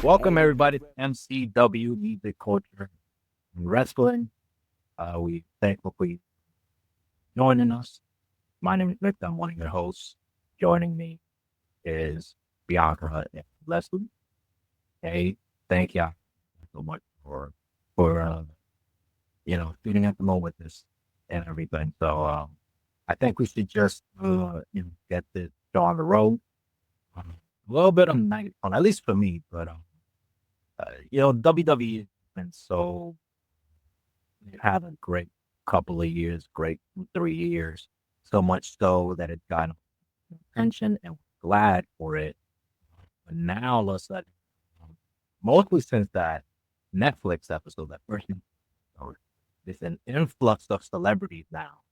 Welcome everybody to MCW Music Culture and Wrestling. We thankful for you joining us. My name is Victor. I'm one of your hosts. Joining me is Bianca and Leslie. Hey, thank y'all so much for shooting at the moment with this and everything. So I think we should just get this show on the road. A little bit of night on, at least for me, but WWE has been so they've had a great couple of years, great 3 years, so much so that it got attention, and we're glad for it. But now, all of a sudden, mostly since that Netflix episode, that first, there's an influx of celebrities now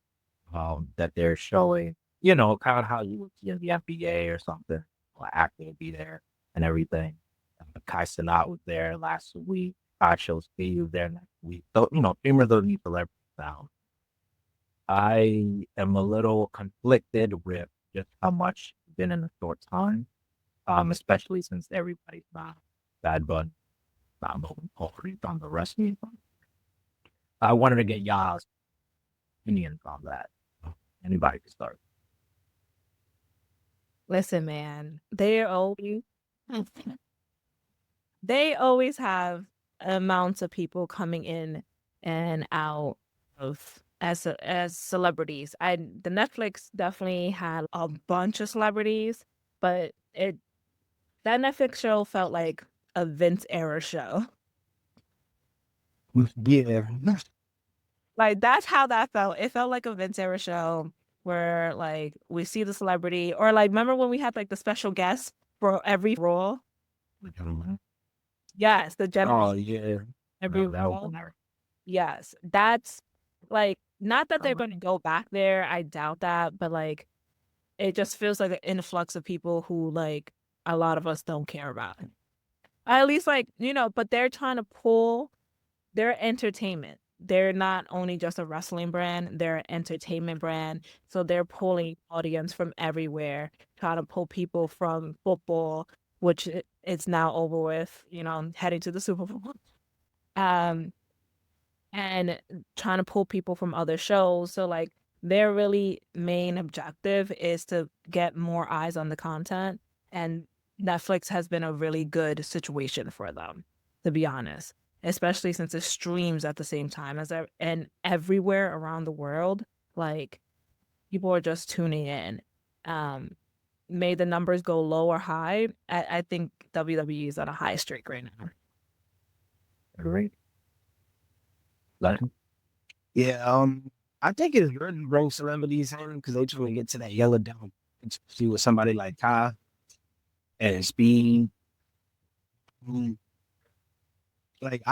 that they're showing. Kind of how you would see in the NBA or something. Or acting would be there and everything. Kai Cenat was there last week. Acho Speed was there next week. So, famous of these celebrities now. I am a little conflicted with just how much been in a short time, especially since everybody's not Bad Bunny, not moving forward on the wrestling front. I wanted to get y'all's opinions on that. Anybody can start. Listen, man, they always have amounts of people coming in and out of as celebrities. The Netflix definitely had a bunch of celebrities, but that Netflix show felt like a Vince era show. Yeah. Like that's how that felt. It felt like a Vince era show where like we see the celebrity or like remember when we had like the special guest for every role? Yes, the general Oh, yeah. every role. Yes, that's like not that they're going to go back there. I doubt that, but like it just feels like an influx of people who like a lot of us don't care about. At least like, but they're trying to pull their entertainment. They're not only just a wrestling brand, they're an entertainment brand. So they're pulling audience from everywhere, trying to pull people from football, which it's now over with, heading to the Super Bowl. Um, and trying to pull people from other shows. So like their really main objective is to get more eyes on the content. And Netflix has been a really good situation for them, to be honest, especially since it streams at the same time and everywhere around the world. Like people are just tuning in. Um, May the numbers go low or high. I think WWE is on a high streak right now. Great. Yeah, I think it's good to bring celebrities in because they trying to get to that yellow down, especially with somebody like Kai and Speed. Mm, Like,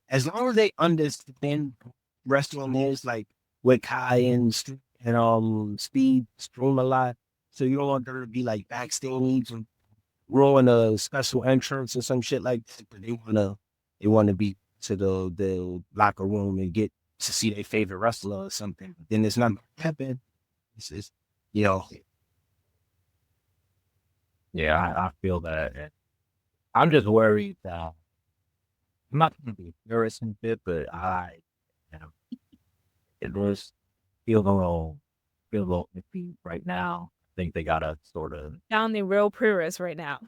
as long as they understand wrestling is like with Kai and Speed stream a lot, so you don't want there to be like backstage and ruin a special entrance or some shit like that. But they wanna be to the locker room and get to see their favorite wrestler or something. But then it's not gonna happen. It's just, you know, Yeah, I feel that. And I'm just worried that I'm not going to be embarrassing bit, but am. It was feel a little iffy right now. I think they gotta sort of Sounding real purist right now.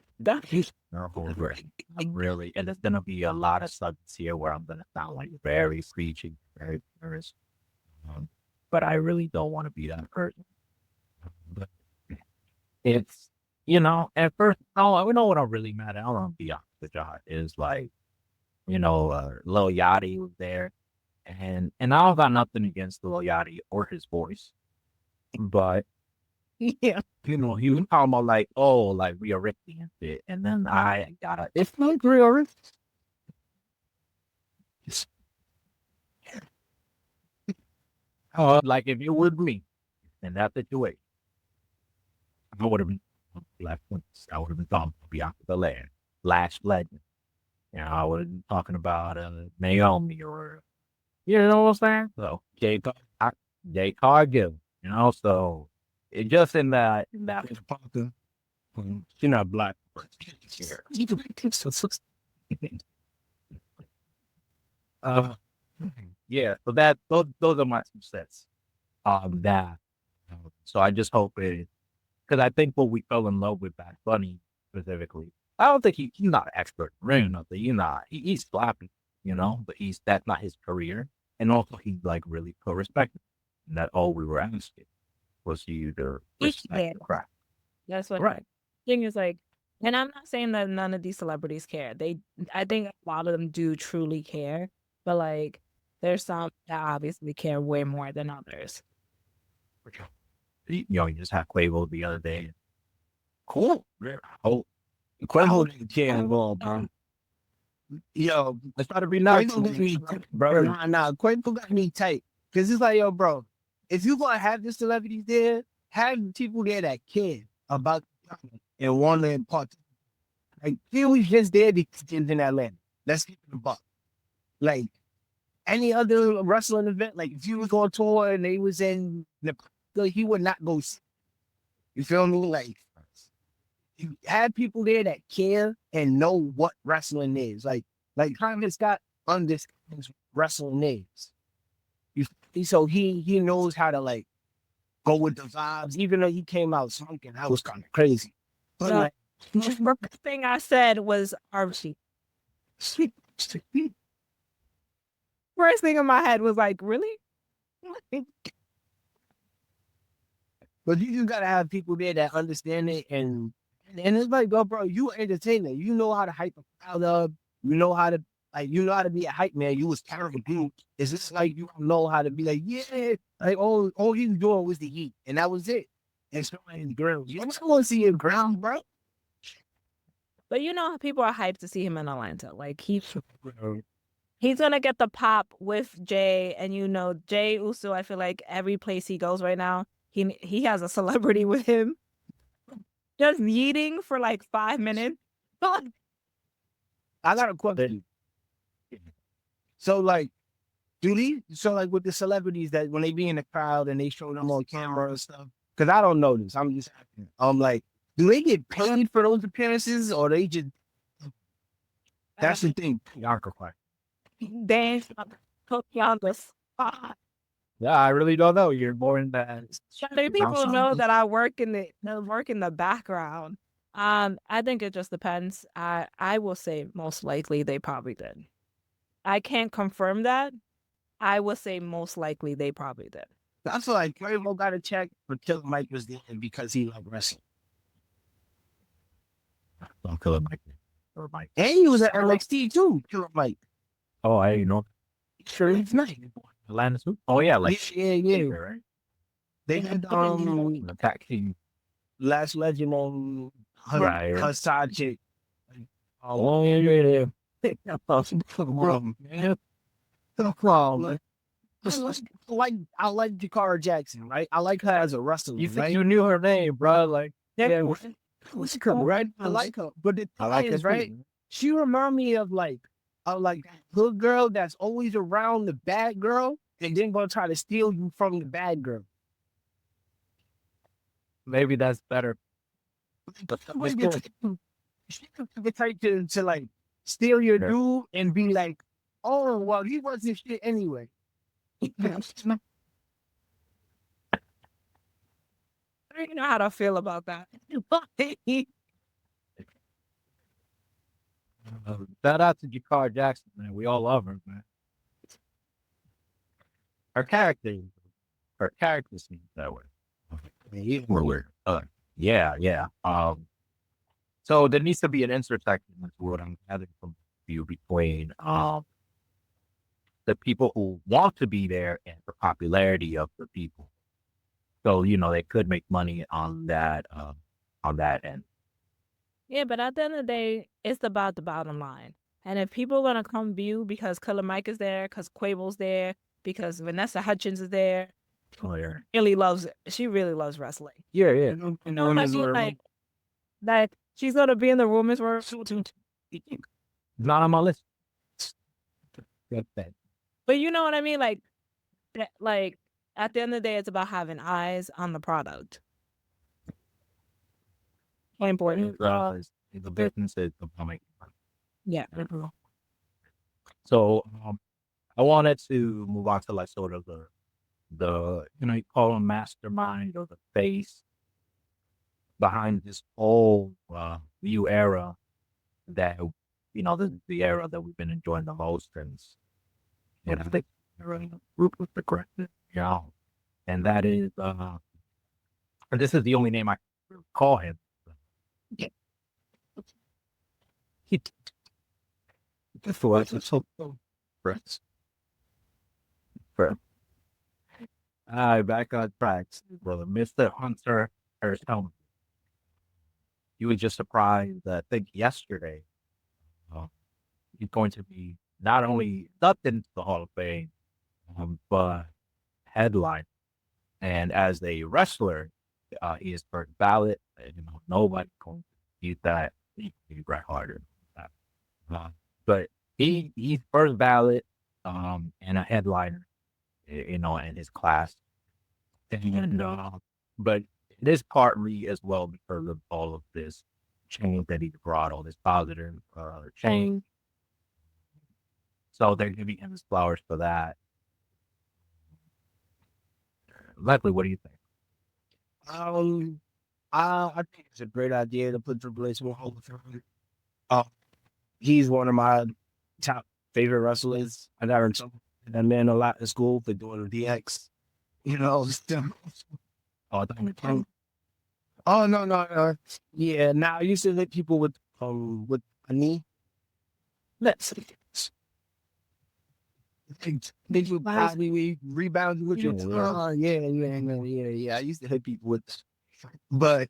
really, and there's gonna be a lot of subjects here where I'm gonna sound like very preachy, very purist. But I really don't want to be that person. But it's at first, no, I know what I'm really mad at. I don't want to be honest with y'all. Is like Lil Yachty was there, and I don't got nothing against Lil Yachty or his voice, but yeah, he was talking about like, oh, like Rhea Ripley and shit, and then I gotta, it's not Rhea Ripley. It's, like if it was me in that situation, I would have been left. I would have been talking about Bianca Belair, Lash Legend. I would have been talking about Naomi or what I'm saying. So Jay Cargill, so it just in that Parker, she's not black. uh, yeah. So those are my 2 cents. That. So I just hope it, because I think what we fell in love with Bad Bunny specifically. I don't think he's not an expert in ring or nothing. He's slapping, but that's not his career. And also he's like really put respect. And that all we were asking was you to respect the craft. That's what Right. thing is like. And I'm not saying that none of these celebrities care. I think a lot of them do truly care, but like there's some that obviously care way more than others. You just had Quavo the other day. Cool. Oh, Quavo didn't care at all, bro. Yo, let's try to be nice, Quavo got me, bro. nah, Quavo got me tight. Cause it's like, yo, bro, if you gonna have the celebrities there, have people there that care about and want to impart. Like, he was just there because he was in Atlanta. Let's keep it a buck. Like, any other wrestling event, like if you was on tour and they was in the, he would not go. You feel me? Like, you have people there that care and know what wrestling is. Like Travis Scott understands wrestling is. So he knows how to like go with the vibes, even though he came out smoking. That was kind of crazy. But No. like, First thing I said was Archie. First thing in my head was like, really? but you just gotta have people there that understand it, and it's like, bro, you an entertainer. You know how to hype a crowd up. You know how to be a hype man. You was terrible dude. It's just like you don't know how to be like, yeah, like all he was doing was the heat, and that was it. And showing his grounds. You don't want to see his grounds, bro. But you know how people are hyped to see him in Atlanta. Like he's gonna get the pop with Jay, and Jay Uso. I feel like every place he goes right now, he has a celebrity with him, just yeeting for like 5 minutes. I got a question. So like, with the celebrities that when they be in the crowd and they show them on camera and stuff? Because I don't know this. I'm just asking. Like, do they get paid for those appearances, or they just? That's the thing. Bianca question. Dance, cook on the spot. Yeah, I really don't know. You're more in that. People know that I work in the background. I think it just depends. I will say most likely they probably did. I can't confirm that. I will say most likely they probably did. I feel like Quavo got a check, but Killer Mike was there because he liked wrestling. Don't Killer Mike. Killer Mike. And he was at NXT too, Killer Mike. Oh, I know. Sure, it's nice. Atlanta too. Oh yeah, like yeah. Right. They had attack team. Last Legend on her side chick. Oh yeah. I like Jakara Jackson, right? I like her as a wrestler. You think right? you knew her name, bro? Like, yeah, what's her right? I like her, but the thing is, right? She remind me of like good girl that's always around the bad girl, and then gonna try to steal you from the bad girl. Maybe that's better. She could be type to like steal your dude and be like, oh well, he wasn't shit anyway. I don't even know how to feel about that. Shout out to Jakar Jackson, man. We all love her, man. Her character seems that way. We're weird. Yeah. So there needs to be an intersection. That's what I'm gathering from you between the people who want to be there and the popularity of the people. So they could make money on that end. Yeah, but at the end of the day, it's about the bottom line. And if people are gonna come view because Killer Mike is there, because Quavo's there, because Vanessa Hudgens is there, she really loves wrestling. Yeah. Like she's gonna be in the women's world. Not on my list. But you know what I mean? Like at the end of the day, it's about having eyes on the product. Important. The business is the plumbing. Yeah. So I wanted to move on to like sort of the you call him mastermind or the face behind this whole new era that the era that we've been enjoying the most since I think group was the correct and that is and this is the only name I can call him. He this was so friends. Back on tracks, brother. Mr. Hunter Harrison. You were just surprised, I think yesterday, uh, he's going to be not only inducted into the Hall of Fame, but headline. And as a wrestler, he is first ballot. And, nobody going to beat that. He Bret Hart. Uh, but he's first ballot, and a headliner, in his class. And but it is partly as well because of all of this change that he brought, all this positive change. So they're giving him his flowers for that. Leslie, what do you think? I think it's a great idea to put Triple H in the Hall of Fame. He's one of my top favorite wrestlers. I got into that man a lot in school for doing the DX. Still. Oh, I thought Oh no. Yeah, now I used to hit people with a knee. Let's they would probably rebound with your yeah. I used to hit people with but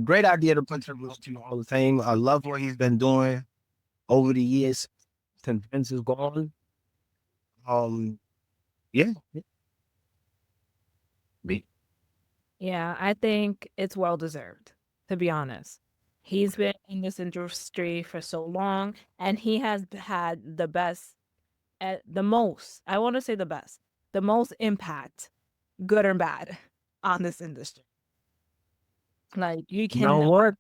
great idea to put Triple H in the Hall of Fame. I love what he's been doing over the years since Vince is gone. Yeah. me. Yeah, I think it's well deserved, to be honest. He's been in this industry for so long, and he has had the best, the most, I want to say the most impact, good or bad, on this industry. Like, you You know can, what?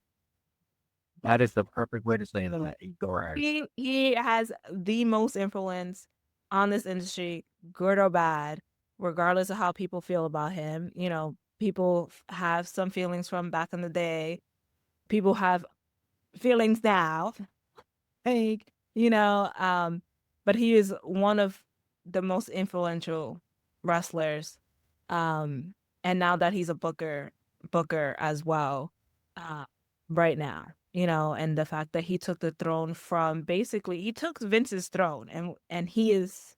That is the perfect way to say that. Go ahead. he has the most influence on this industry, good or bad, regardless of how people feel about him. People have some feelings from back in the day. People have feelings now. Like, but he is one of the most influential wrestlers. Um, and now that he's a booker as well, uh, right now, and the fact that he took the throne from basically he took Vince's throne, and he is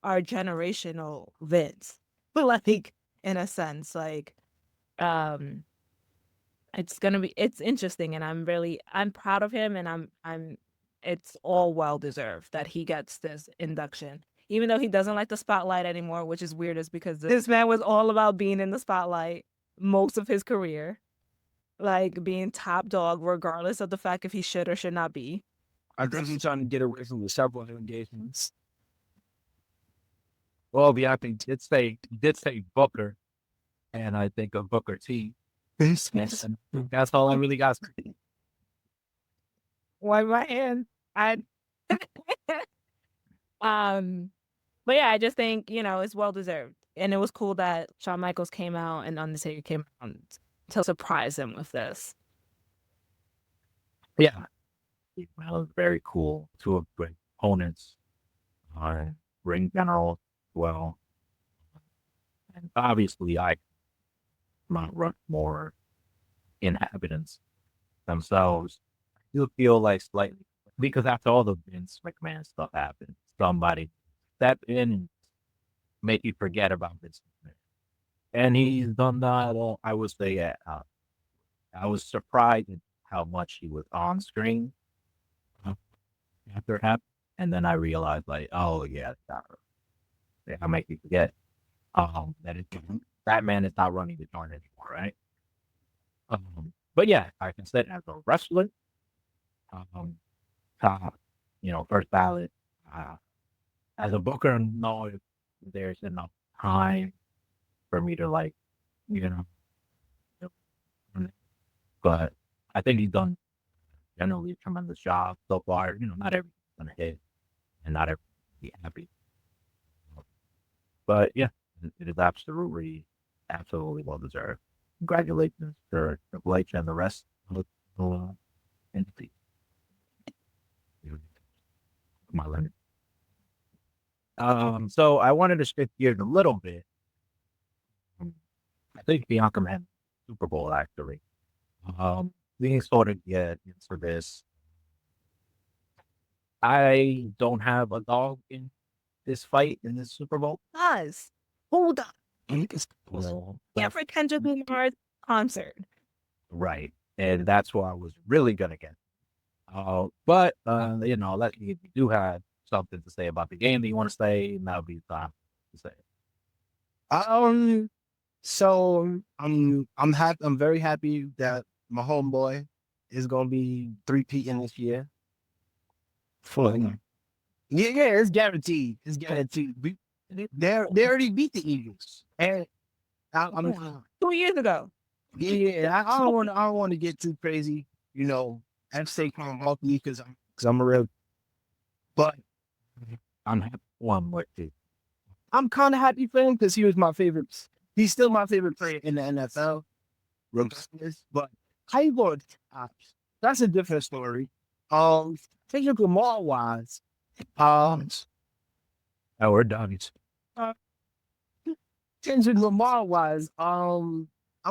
our generational Vince, but like in a sense, like um it's interesting, and I'm proud of him, and I'm it's all well deserved that he gets this induction, even though he doesn't like the spotlight anymore, which is weird, is because this man was all about being in the spotlight most of his career, like being top dog regardless of the fact if he should or should not be. I think he's trying to get away from the several engagements. Well, Bianca did say Booker, and I think of Booker T. And that's all I really got. Why my hand? I but yeah, I just think, it's well deserved. And it was cool that Shawn Michaels came out and Undertaker came out to surprise him with this. Yeah. Well, very cool. Two of great opponents. Ring general as well. And obviously Mount Rushmore inhabitants themselves. You feel like slightly because after all the Vince McMahon stuff happened, somebody step in and make you forget about Vince McMahon. And he's done that. Well, I would say I was surprised at how much he was on screen after it happened. And then I realized, like, oh yeah, I make you forget that man is not running the joint anymore, right? But yeah, I can say as a wrestler, um, first ballot. As a booker, know if there's enough time for me to but I think he's done generally a tremendous job so far. Not everyone's gonna hit, and not everyone's gonna be happy. But yeah, it is absolutely well deserved. Congratulations to Triple H and the rest of the entity. My limit. So I wanted to shift gears a little bit. I think Bianca had Super Bowl actually. We can sort of get into this. I don't have a dog in this fight in this Super Bowl. Us. Hold on. Well, Yeah, for Kendrick Lamar's concert. right. And that's what I was really gonna get. But if you do have something to say about the game that you want to say, that would be the time to say it. So I'm happy. I'm very happy that my homeboy is gonna be 3-peating this year. Yeah, it's guaranteed. It's guaranteed. They already beat the Eagles, and I'm 2 years ago. yeah. I don't want to get too crazy, and say healthy because I'm a real. But I'm happy one more too. I'm kind of happy for him because he was my favorite. He's still my favorite player in the NFL, regardless. But how you going? That's a different story. Kendrick Lamar wise, Oh, we're done. Kendrick Lamar wise, I'm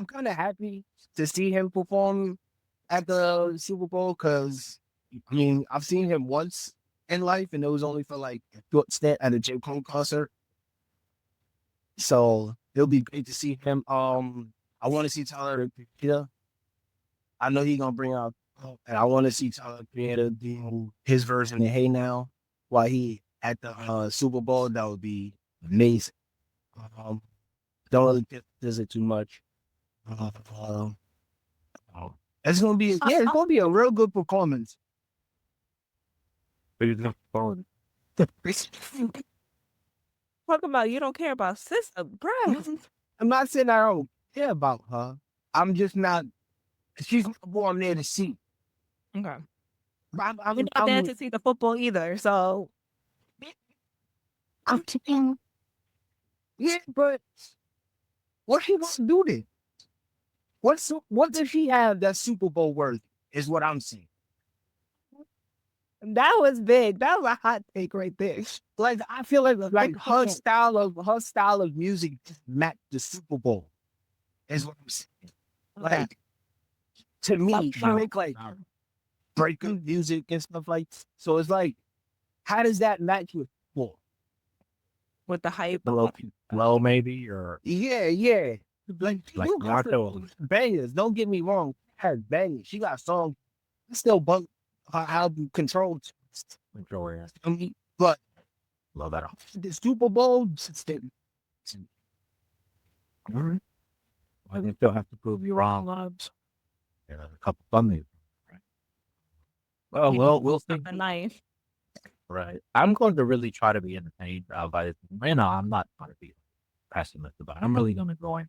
kind of happy to see him perform at the Super Bowl because I've seen him once in life, and it was only for like a short stint at a J. Cole concert. So it'll be great to see him. I want to see Tyler the Creator. I know he's gonna bring out, and I want to see Tyler the Creator do his version of Hey Now while he at the Super Bowl. That would be amazing. Don't really visit too much. It's gonna be it's gonna be a real good performance. Talk about you don't care about sister, bro. I'm not saying I don't care about her. I'm just not. She's not born there to see. Okay. I'm You're not there to see the football either, so yeah, but what she wants to do then? What does she have that's Super Bowl worthy? Is what I'm saying. that was big. That was a hot take right there. Like I feel like her style of music just match the Super Bowl. Is what I'm saying. Like to me, she make like breakup music and stuff like. So it's like, how does that match with football? With the hype. Low maybe or Yeah. Like you got Naruto. bangers. Don't get me wrong. Has bangers. She got songs. I still bump her album Control. Enjoy. But Love that. the Super Bowl. All right. I think they'll have to prove you wrong, loves. Yeah, a couple funny. Right. Well, we'll see. A knife. Right. I'm going to really try to be entertained by it. I'm not going to be pessimist about it. I'm really going to go in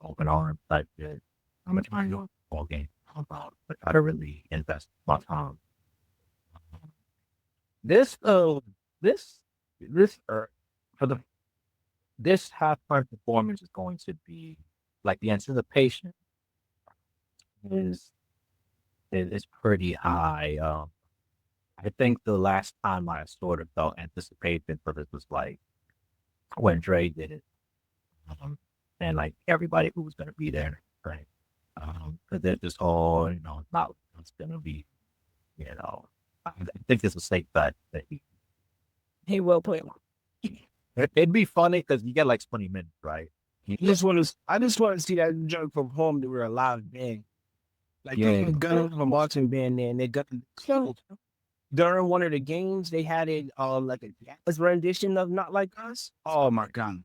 open arms type shit. I'm going to try to go all game. But try to really invest my time. This halftime performance is going to be like the anticipation is pretty high. I think the last time I sort of felt anticipation for this was like when Dre did it, and like everybody who was gonna be there, right? But they're just all not it's gonna be, I think it's a safe bet that He will play. it'd be funny because you get like 20 minutes, right? I just want to see that joke from home that we're a live band. Like they got a marching band there, and they got during one of the games they had it like a jazz rendition of "Not Like Us." Oh my god!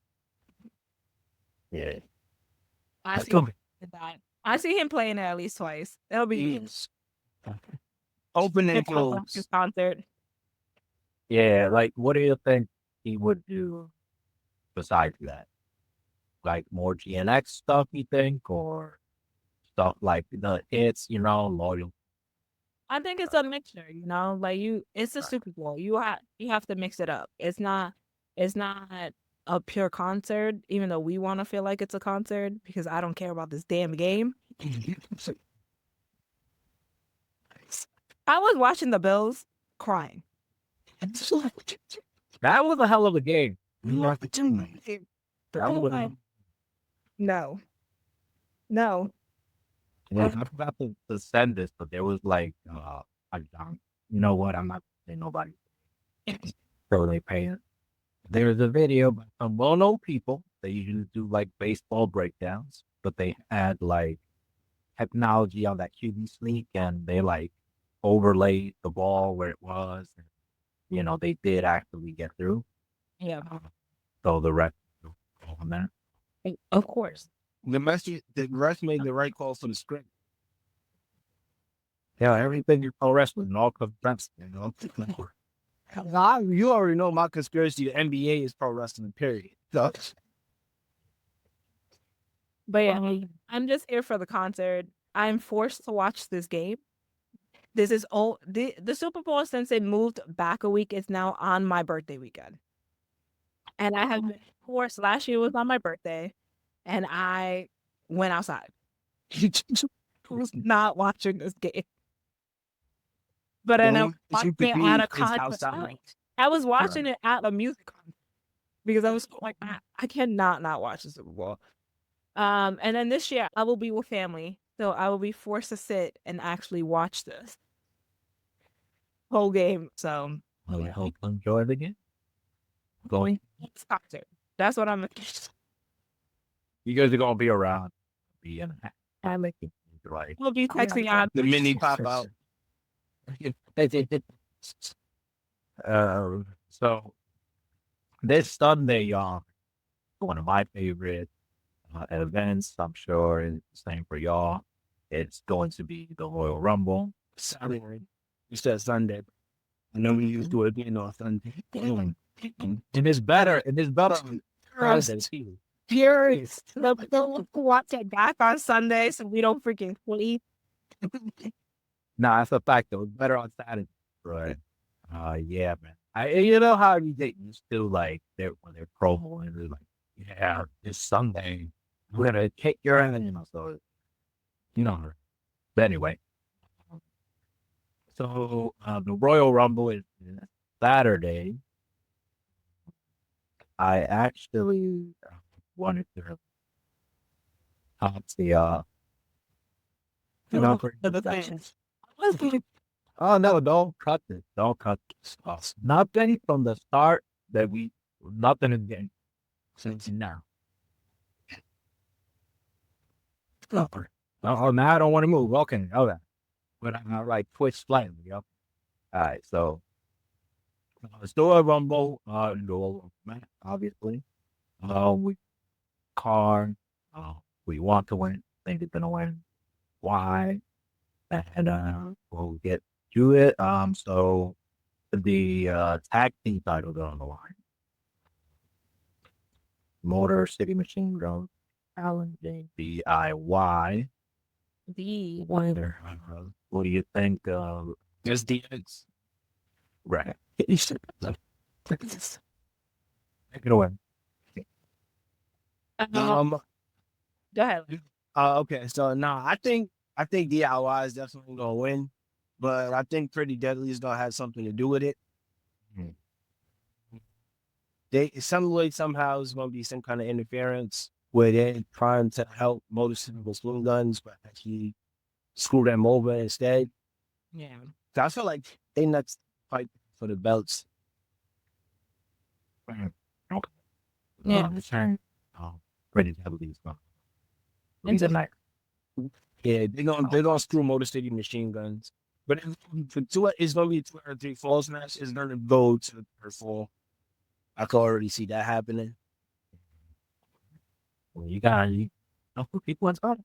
Yeah, I see him playing it at least twice. It'll be open and close his concert. Yeah, like what do you think he would do besides that? Like more GNX stuff, you think, or stuff like the hits, loyal? I think it's a mixture, you know, like it's a Super Bowl. You have to mix it up. It's not a pure concert, even though we want to feel like it's a concert because I don't care about this damn game. I was watching the Bills crying. That was a hell of a game. Not the team. That was, No, no. yeah, I forgot to send this, but there was like, you know what? I'm not saying nobody. So they pay it. There's a video by some well-known people. They usually do like baseball breakdowns, but they had like technology on that QB sneak, and they like overlaid the ball where it was. And, you know, they did actually get through. Yeah, So the rest on that. of course. The rest made the right call for the script. Yeah, everything you pro wrestling all comes reps, you know. You already know my conspiracy. The NBA is pro wrestling. Period. So, But yeah, I'm just here for the concert. I'm forced to watch this game. This is all the Super Bowl, since it moved back a week, is now on my birthday weekend. And I have been forced. Last year was on my birthday, and I went outside. I was not watching this game. But then I was watching it at a concert. I was watching it at a music concert because I was like, I cannot not watch the Super Bowl. And then this year I will be with family, so I will be forced to sit and actually watch this whole game. So Well, I hope you enjoy the game. Going. it's concert. That's what I'm. You guys are gonna be around. Be in a making right. We'll be texting on. the mini pop out. So this Sunday, one of my favorite events, I'm sure is the same for y'all. It's going to be the Royal Rumble. Saturday. You said Sunday. I know we used to it being on Sunday. And it's better. And it's better. Furious. They'll watch it back on Sunday so we don't freaking sleep. Nah, that's a fact though. It's better on Saturday. Right. Yeah, man. You know how you still like when they're promoing, they're like, yeah, this Sunday we're gonna kick your ass, you know. So you know. But anyway, so the Royal Rumble is Saturday. I actually wanted to see oh no, don't cut this. Don't cut this off. Nothing from the start nothing is getting since now. Oh, now I don't want to move. Okay. But I'm like twitch slightly, All right, so let's do a Rumble, obviously. We we want to win, think it's gonna win. Why? And we'll get to it. So the tag team titles are on the line. Motor City Machine Gun challenging DIY. The Winner. What do you think? There's DX. Right. Take it away. go ahead. Okay, so I think DIY is definitely gonna win, but I think Pretty Deadly is gonna have something to do with it. Some way somehow is gonna be some kind of interference where they're trying to help motorcycle saloon guns, but actually screw them over instead. Yeah. So I feel like they nuts fight for the belts. Yeah. Pretty Deadly is going. It's a night. Yeah, they're gonna screw Motor City Machine Guns. But it's gonna be 2 or 3 falls match. It's gonna go to the third fall. I can already see that happening. Well, you know who people want to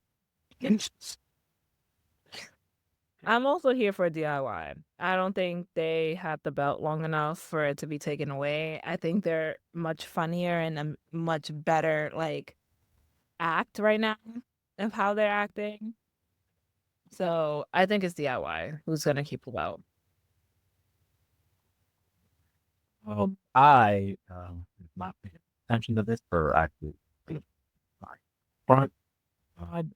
I'm also here for DIY. I don't think they had the belt long enough for it to be taken away. I think they're much funnier and a much better act right now of how they're acting. So I think it's DIY who's gonna keep the belt. I not paying attention to this for actually my front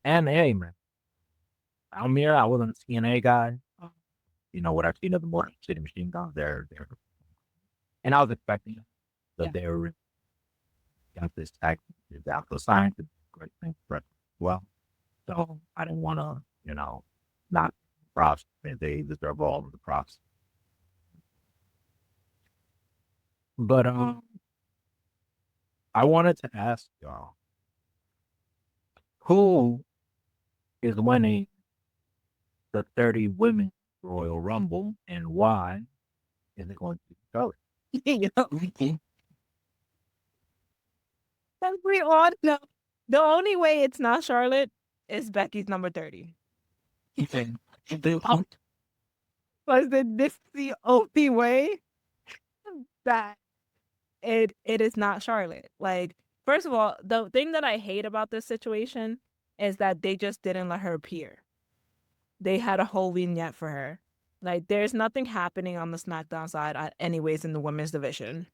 and A man. Almir, I wasn't a TNA guy. You know what I've seen of the Motor City Machine Guns. They're, and I was expecting that Yeah. they were got this tag out the science, it's a great thing, but well, so I didn't want to, not props. They deserve all of the props. But I wanted to ask y'all, who is winning the 30 Women Royal Rumble, and why is it going to be Charlotte? You know, as we all know, the only way it's not Charlotte is Becky's number 30. Was it this the only way that it is not Charlotte? Like, first of all, the thing that I hate about this situation is that they just didn't let her appear. They had a whole vignette for her. Like, there's nothing happening on the SmackDown side, anyways, in the women's division.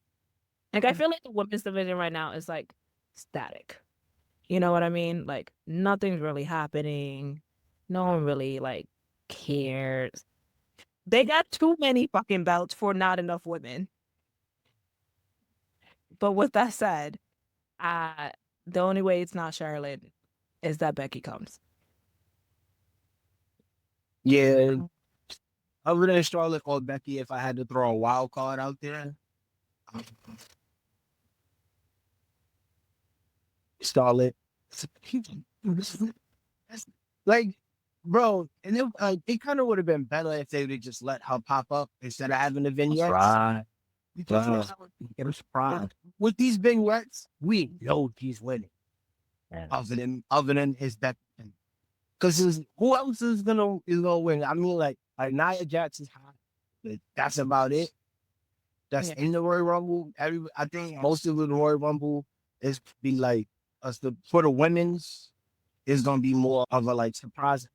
Like, I feel like the women's division right now is like static. You know what I mean? Like, nothing's really happening. No one really like cares. They got too many fucking belts for not enough women. But with that said, the only way it's not Charlotte is that Becky comes. Yeah. Other than Charlotte or Becky, if I had to throw a wild card out there, Charlotte. That's like, bro, and it kind of would have been better if they would have just let her pop up instead of having the vignettes. Right. Because Get a surprise. with these vignettes, we know he's winning. And Other than his Becky, because who else is gonna win? I mean, like Nia Jackson's hot, but that's about it. That's Yeah. in the Royal Rumble. I think most of the Royal Rumble is be like for the women's is gonna be more of a like surprise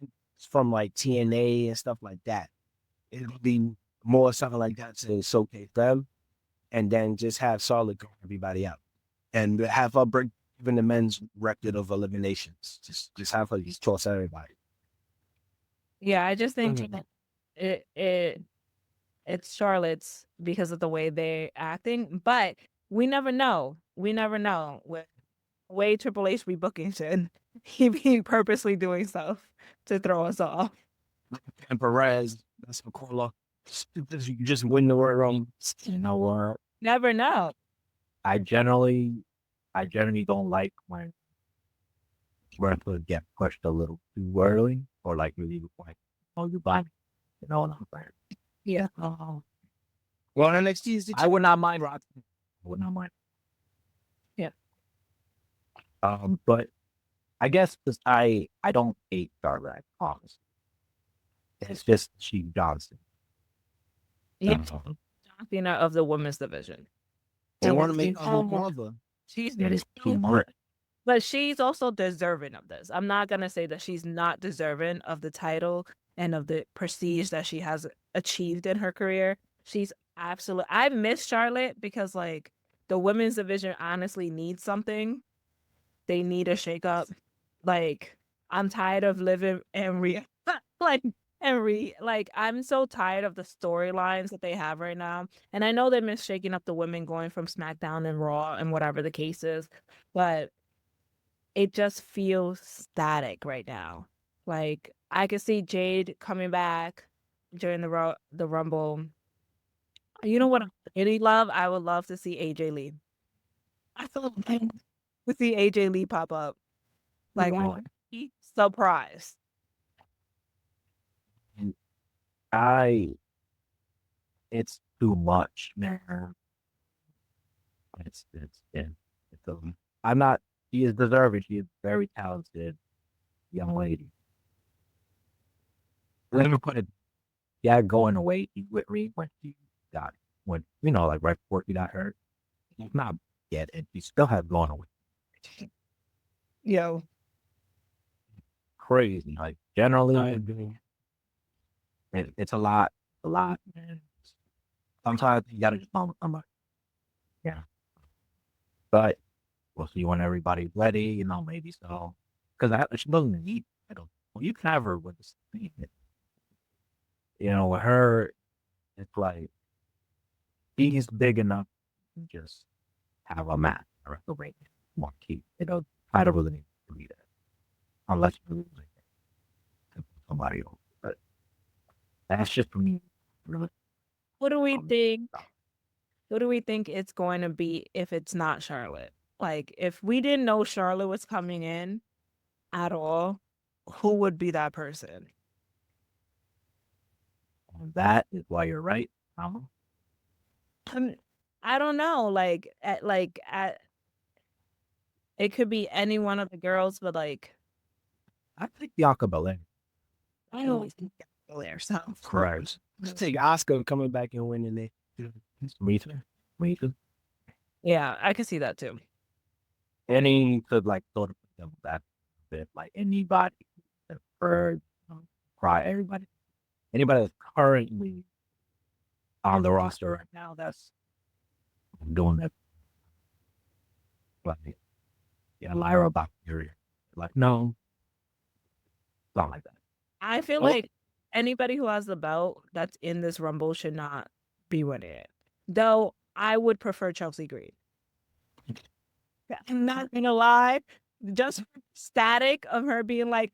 from like TNA and stuff like that. It'll be more something like that to showcase them, and then just have Charlotte go everybody out, and have her break even the men's record of eliminations. Just have her just toss everybody. Yeah, I just think Mhm. it's Charlotte's because of the way they're acting, but we never know. We never know with way Triple H rebooking shit. He be purposely doing stuff to throw us off. And Perez, that's a caller. You just win the Royal Rumble. you know what? Never know. I generally don't like when wrestlers get pushed a little too early, or like really like, oh, you buy me. You know what I'm saying? Yeah. Oh, Well, NXT is the I would not mind Rock. I would not mind. Yeah. But I guess because I don't hate Charlotte, I promise. It's just she Johnson. Yeah. Um, Champion of the women's division. They want to it's make her mother. She's it is too much. But she's also deserving of this. I'm not gonna say that she's not deserving of the title and of the prestige that she has achieved in her career. She's absolutely. I miss Charlotte because like the women's division honestly needs something. They need a shakeup. Like I'm tired of living and like I'm so tired of the storylines that they have right now. And I know they miss shaking up the women going from SmackDown and Raw and whatever the case is, but it just feels static right now. Like I could see Jade coming back during the Rumble. You know what I really love? I would love to see AJ Lee. I feel like to see AJ Lee pop up. Like I would be surprised. It's too much, man. It's I'm not. She is deserving. She is very talented young lady. Let me put it. Yeah, going away with me when she got when like right before she got hurt. Not yet, and she still has gone away. Yo. crazy. Like generally, I agree. it's a lot, man. Sometimes you gotta just follow somebody. Yeah, but we'll see when everybody's ready. Maybe so. Because she doesn't need. I don't. Well, you can have her with the same. With her, it's like she's big enough to just have a match. All right, great. One key. I don't really need to be that unless you really like somebody else. But that's just for me. Really. What do we think? Who do we think it's going to be if it's not Charlotte? Like, if we didn't know Charlotte was coming in at all, who would be that person? That is why you're right. I don't know. It could be any one of the girls, but like, I think Bianca Belair. I always think Belair sounds Correct. I take Oscar coming back and winning it. Me too. Me too. Yeah, I could see that too. Any could like sort of put them back a bit. Like anybody, for cry everybody, anybody that's currently on the roster right now that's doing that. Like, yeah, Lyra Valkyria. Like, no, not like that. I feel like anybody who has the belt that's in this Rumble should not be winning it. Though I would prefer Chelsea Green. I'm not gonna lie. Just static of her being like,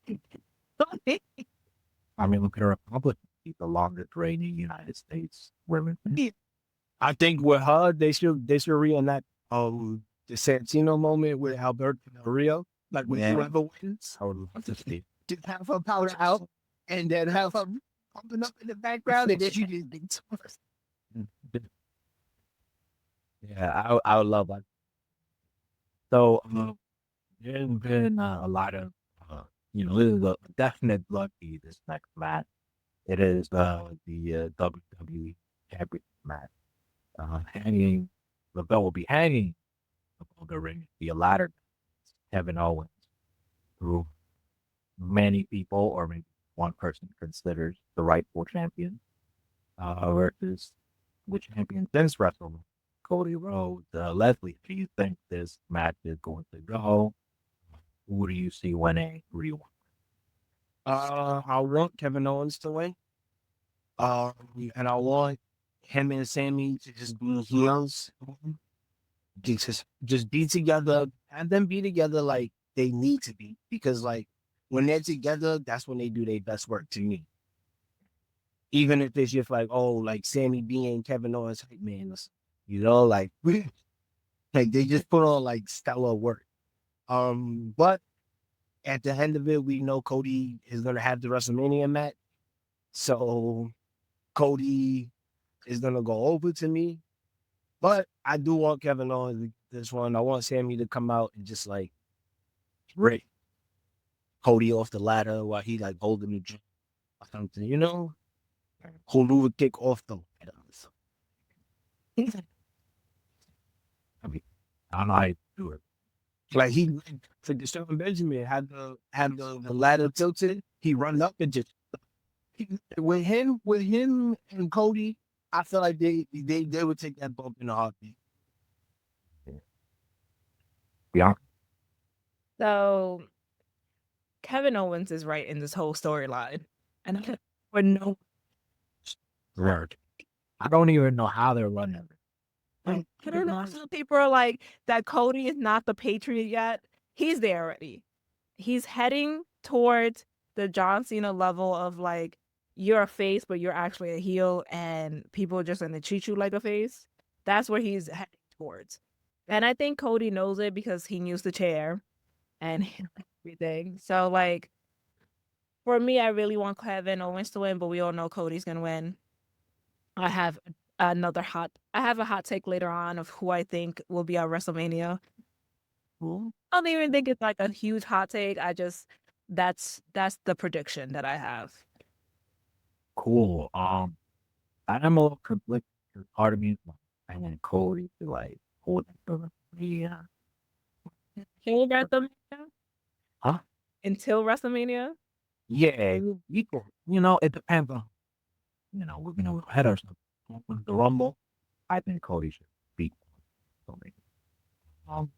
I mean, look at her accomplishment. She's the longest reigning United States women. I think with her, they should reenact the Santino moment with Alberto Del Rio, like with whoever wins. I would love to see. Just have her powder out and then have her pumping up in the background, and then she just beats first. Yeah, I would love that. So, there's been a lot of, this is a definite lucky this next match. It is the WWE Championship match. Hanging, the belt will be hanging above the ring. Be a ladder. Kevin Owens, who many people or maybe one person considers the rightful champion, versus the champion since WrestleMania, Cody Rhodes. Leslie, do you think this match is going to go? Who do you see winning? Who do you want? I want Kevin Owens to win. And I want him and Sammy to just be heels. Just be together, and them be together like they need to be. Because like when they're together, that's when they do their best work to me. Even if it's just like, like Sammy being Kevin Owens, like, man, listen, like like they just put on like stellar work. But at the end of it, we know Cody is gonna have the WrestleMania match. So Cody is gonna go over to me. But I do want Kevin Owens this one. I want Sammy to come out and just like rip Cody off the ladder while he like holding the drum or something, Hold over kick off the ladder. I mean, I don't know how you do it. Like he for the Sherman Benjamin had the ladder tilted. He run up and just with him and Cody, I feel like they would take that bump in a heartbeat. Bianca? so Kevin Owens is right in this whole storyline. And I would know. Word. I don't even know how they're running it. I don't know. Some people are like that Cody is not the Patriot yet. He's there already. He's heading towards the John Cena level of like, you're a face, but you're actually a heel, and people are just gonna treat you like a face. That's where he's heading towards. And I think Cody knows it because he used the chair and everything. So like, for me, I really want Kevin Owens to win, but we all know Cody's gonna win. I have a hot take later on of who I think will be at WrestleMania. I don't even think it's like a huge hot take. That's the prediction that I have. Cool. I am a little conflicted. Part of me is like, I want Cody to like hold it for me. Can you get them? Huh? until WrestleMania. Yeah, it depends on, we're gonna head ourselves with the Rumble. I think Cody should beat Tony. Um,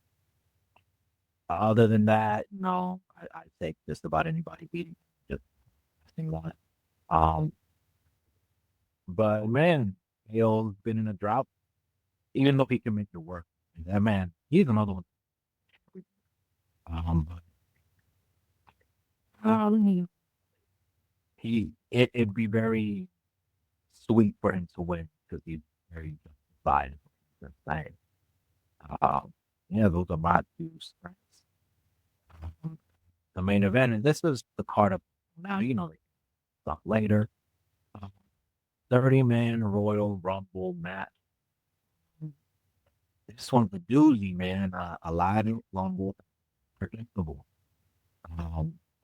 Other than that, no, I think just about anybody beating. Just think about it. Um, but man, Hale's been in a drought, even though he can make it work. That man, he's another one. But it'd be very sweet for him to win because he's very justified. Yeah, those are my two strengths. The main event, and this is the card of now, stuff later. 30-man Royal Rumble match. This one's a doozy, man. A lot of Rumble, predictable.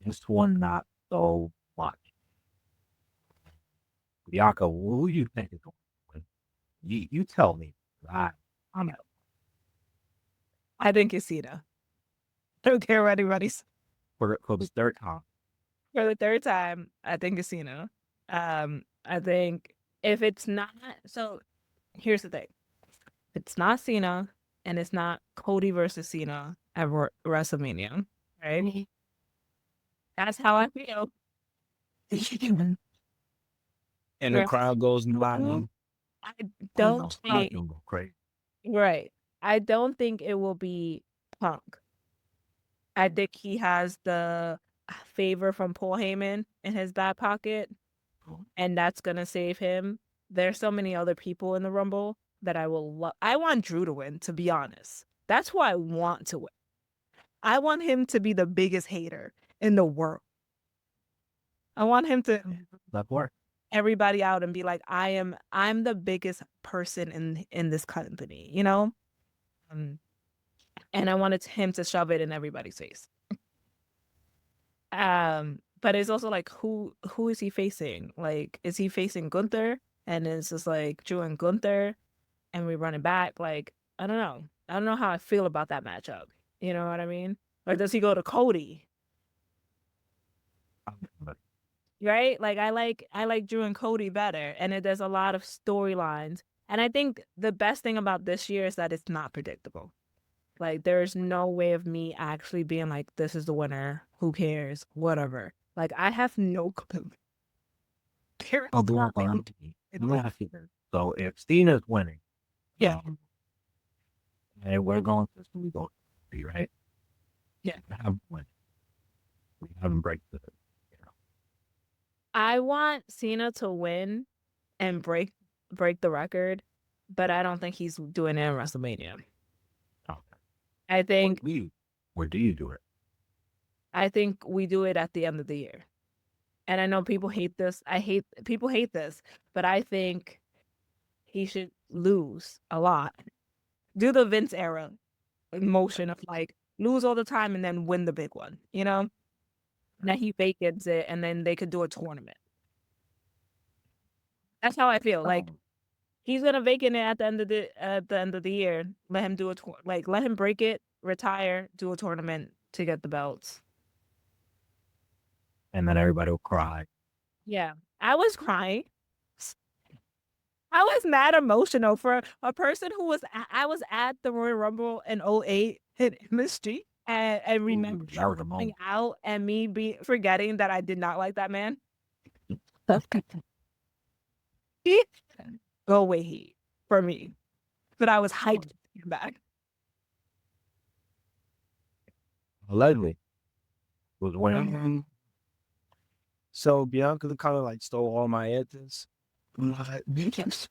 This one not so much. Bianca, who you think is going to win? You tell me. I'm out. I think it's Cena. I don't care what anybody says. For the third time. For the third time, I think it's Cena. I think if it's not, so here's the thing. If it's not Cena and it's not Cody versus Cena at WrestleMania, right? That's how I feel. And the crowd goes wild. I don't think, Go crazy. right. I don't think it will be Punk. I think he has the favor from Paul Heyman in his back pocket, and that's gonna save him. There's so many other people in the Rumble that I will love. I want Drew to win, to be honest. That's who I want to win. I want him to be the biggest hater in the world. I want him to That work. everybody out and be like, I'm the biggest person in this company, and I wanted him to shove it in everybody's face. But it's also like, who is he facing? Like, is he facing Gunther? And it's just like Drew and Gunther, and we run it back. Like, I don't know. I don't know how I feel about that matchup. You know what I mean? Or does he go to Cody? Right? Like, I like Drew and Cody better, and there's a lot of storylines. And I think the best thing about this year is that it's not predictable. Like, there's no way of me actually being like, this is the winner. Who cares? Whatever. Like, I have no clue. So if Cena's winning, Yeah. And we're going to go be right. Yeah. We haven't break the. I want Cena to win and break the record, but I don't think he's doing it in WrestleMania. Okay. I think Where do you do it? I think we do it at the end of the year. And I know people hate this. People hate this, but I think he should lose a lot. Do the Vince era motion of like lose all the time and then win the big one, And then he vacates it and then they could do a tournament. That's how I feel. Like, he's gonna vacate it at the end of the year. Let him do let him break it, retire, do a tournament to get the belts. And then everybody will cry. Yeah, I was crying. I was mad emotional for a person who was. I was at the Royal Rumble in 2008 in MSG, and remember coming out and me forgetting that I did not like that man. Go away, heat for me, but I was hyped to get back. Allegedly, was winning. So Bianca kind of like stole all my answers. Yes.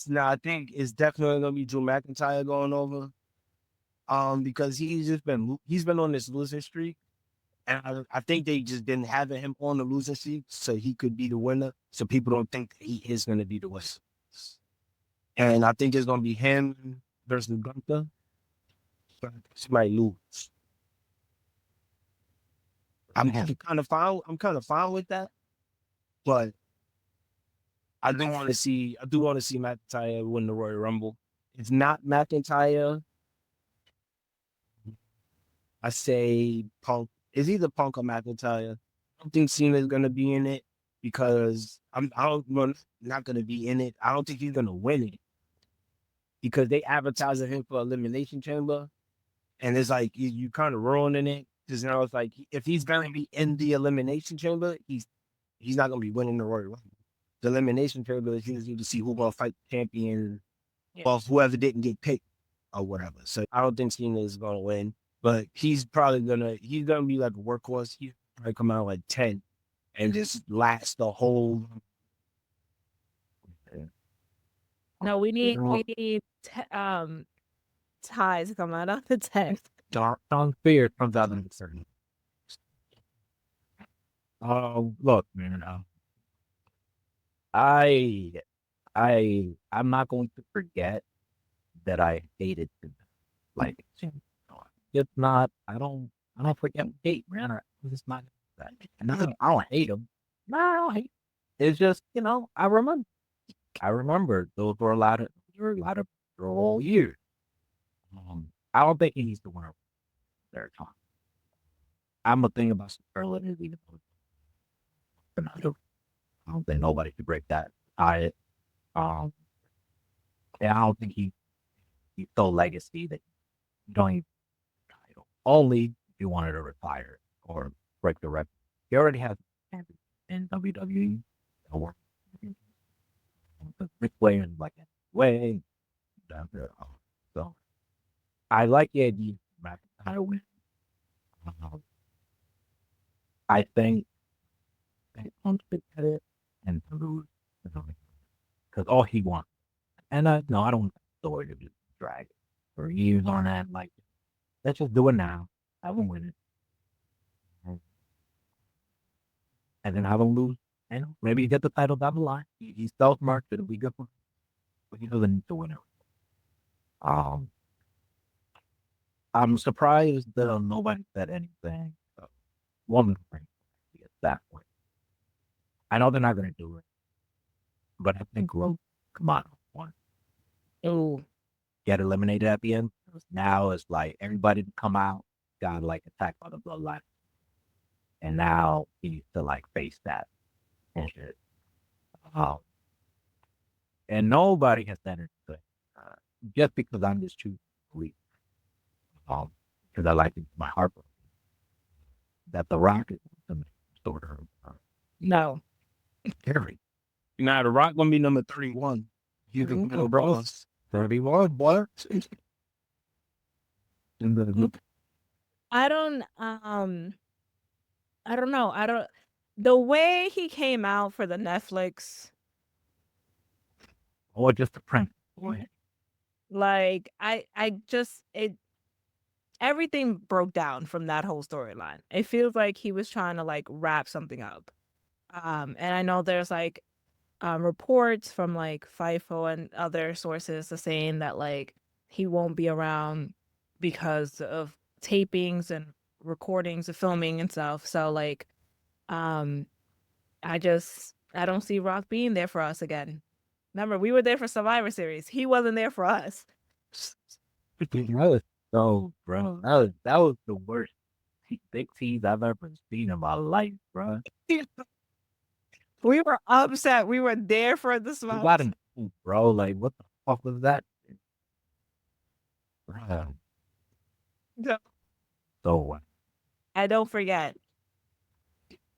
No, I think it's definitely gonna be Drew McIntyre going over. Because he's been on this losing streak, and I think they just been having him on the losing streak so he could be the winner, so people don't think that he is gonna be the winner. And I think it's gonna be him versus Gunther, but he might lose. I'm kind of fine with that, but I do want to see McIntyre win the Royal Rumble. If not McIntyre, I say Punk It's either Punk or McIntyre. I don't think Cena's gonna be in it because well, not gonna be in it. I don't think he's gonna win it because they advertising him for Elimination Chamber, and it's like you kind of ruining it because now it's like if he's gonna be in the Elimination Chamber, he's not gonna be winning the Royal Rumble. The Elimination Chamber is usually to see who gonna fight the champion, well, whoever didn't get picked or whatever. So I don't think Cena is gonna win, but he's gonna be like a workhorse. He's probably come out like 10 and just last the whole. No, we need ties to come out of the 10. Sean Spears comes out in the certain. Look, man. I'm not going to forget that I hated him. Like, it's not. I don't forget hate, man. It's not that. And I don't hate him. No, I don't hate. It's just I remember those were a lot of whole years. I don't think he needs to win a third time. I'm a thing about superlatives, even though I don't think nobody could break that. And I don't think he's so legacy that you don't even title. Only if you wanted to retire or break the record. He already has in WWE. Rick Flair and like way. So I like the idea of McIntyre win. I think they don't at it and lose because all he wants. And I don't want the story to just drag it for years on that. Like, let's just do it now. Have him win it, and then have him lose. And maybe get the title down the line. He's self-marked. It'll be good for him, but he doesn't need to win it. I'm surprised that nobody said anything. Woman ring at that point. I know they're not going to do it, but I think come on, one. Oh, Get eliminated at the end. Now it's like everybody to come out got like attacked by the bloodline, and now he needs to like face that and shit. And nobody has said anything. Just because I'm just choosing to believe. Because I like it, my heart that The Rock is the sort of no. scary. Now The Rock gonna be number 31. You think middle bros 31? What? I don't know. The way he came out for the Netflix, Or just a prank. like I just everything broke down from that whole storyline. It feels like he was trying to like wrap something up. And I know there's like reports from like FIFO and other sources saying that like he won't be around because of tapings and recordings of filming and stuff. So like I don't see Rock being there for us again. Remember, we were there for Survivor Series. He wasn't there for us. So, bro, that was the worst big tease I've ever seen in my life, bro. We were upset. We were there for the You Survivor. got him, bro. Like, what the fuck was that? Bro. No. So what? And don't forget,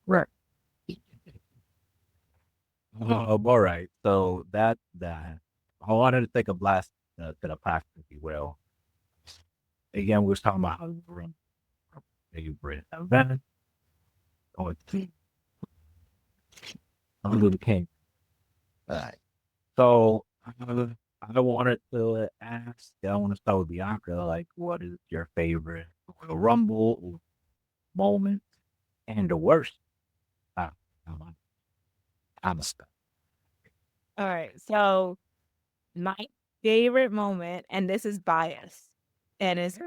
Right. All right. So that I wanted to take a blast to the past, if you will. Again, we were talking about how to run favorite event or team. Under the king. All right. So I wanted to ask. I want to start with Bianca. Like, what is your favorite Royal Rumble moment and the worst? I'm a stuck. all right. So my favorite moment, and this is bias, and it's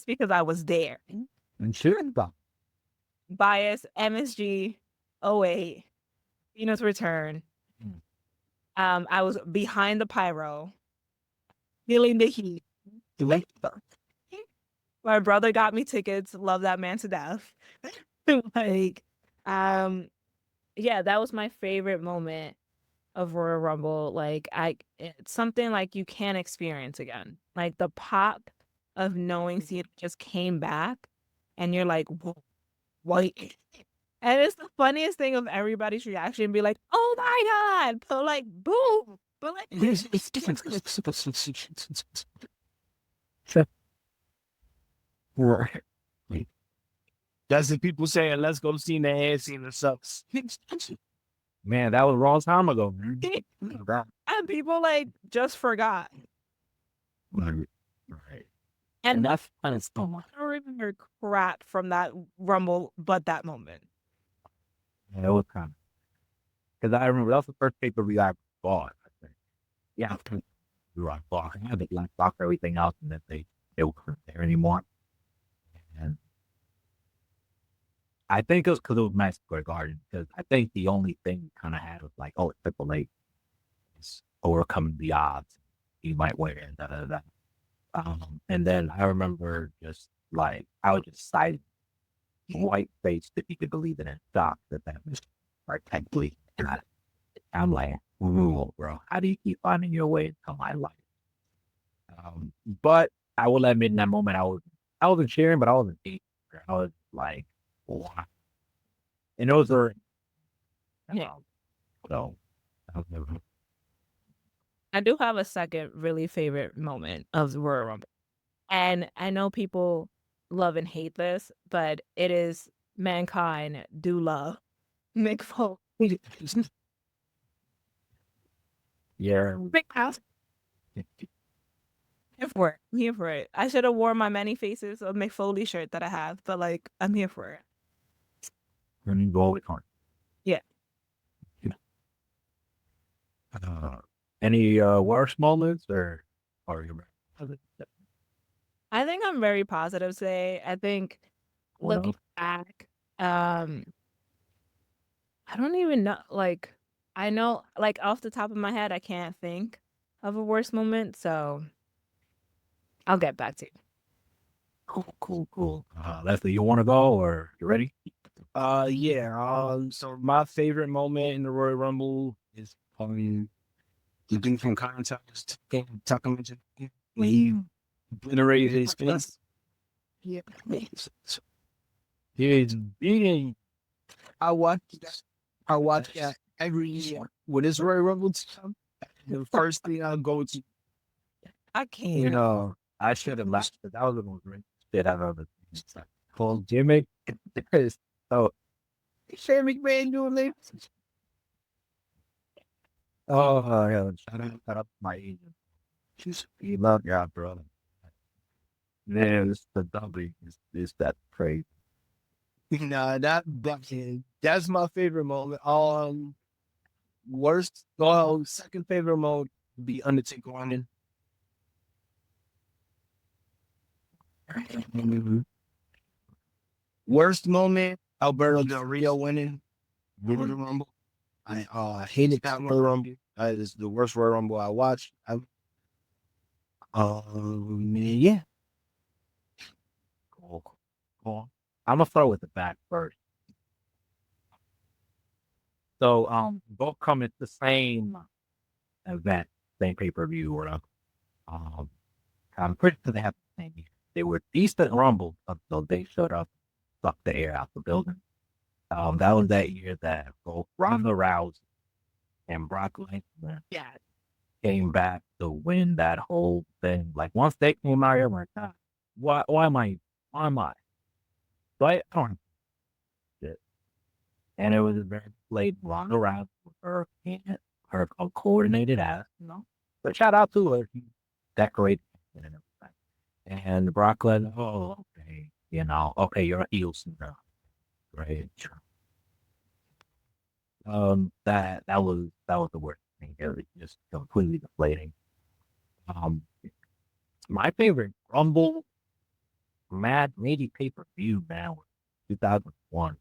because I was there. And sure about Bias, MSG, 08, Cena's return. I was behind the pyro, feeling the heat. My brother got me tickets. Love that man to death. Like, yeah, that was my favorite moment of Royal Rumble. Like, it's something like you can't experience again. Like the pop of knowing Cena just came back, and you're like, whoa, wait. And it's the funniest thing of everybody's reaction, be like, oh my God, but like, boom, but like, Right. That's the people saying, let's go see the hand, see the sucks. Man, that was a long time ago, man. and people like just forgot. Right. And that's kind of I stuff. don't remember crap from that Rumble, but that moment. Yeah, it was kind of because I remember that was the first pay-per-view I bought. I think. Yeah, we were on box. I had the black box for everything else, and then they weren't there anymore. And I think it was because it was Madison Square Garden. Because I think the only thing kind of had was like, oh, Triple H is overcoming the odds. He might win, and da da da. And then I remember just like I was just excited, white faced, if you could believe it, in shock that was technically. And I'm like, ooh, bro, how do you keep finding your way into my life? But I will admit, in that moment, I wasn't cheering, but I wasn't hating. I was like, wow. And those are, Yeah. so that was never. I do have a second really favorite moment of the Royal Rumble. And I know people love and hate this, but it is Mankind do love Mick Foley. Yeah. Big house. Here for it. I'm here for it. I should have worn my many faces of Mick Foley shirt that I have, but like I'm here for it. When you go with hard. Yeah. Any worst moments or you? I think I'm very positive today. I think looking back, I don't even know. Like, I know, like off the top of my head, I can't think of a worst moment. So I'll get back to you. Cool. Leslie, you want to go or you ready? Yeah. So my favorite moment in the Royal Rumble is probably the dude from Contest, Tucker mentioned when he obliterated his face. Yeah. He's beating. I watch that every year. When it's Royal Rumble time, the first thing I'll go to. I can't. You know, I should have left. That was the most great shit I've ever seen. Full gimmick. So, Shane McMahon doing this. oh, yeah. Shout out to my agent. He loved your brother. Man, this the W is that crazy. Nah, that's my favorite moment. Worst, well, second favorite moment would be Undertaker winning. Worst moment, Alberto Del Rio winning Royal Rumble. I hated that Royal Rumble. It's the worst Royal Rumble I watched. Yeah. Cool. I'm gonna start with the back first. So, both come at the same event, same pay-per-view, or I'm pretty sure they have the same year. They were decent rumbles until they showed up, sucked the air out the building. That was that year that both Ronda Rousey and Brock Lesnar came back to win that whole thing. Like once they came out here, I'm like, God, why am I? So I don't shit. And it was a very late Ronda Rousey with her coordinated ass, But shout out to her, she decorated and everything. And Brock Lesnar, oh, okay, okay, you're a heel now, right? That was the worst thing. It was just completely deflating. Um, my favorite Rumble maybe pay-per-view, man, was 2001.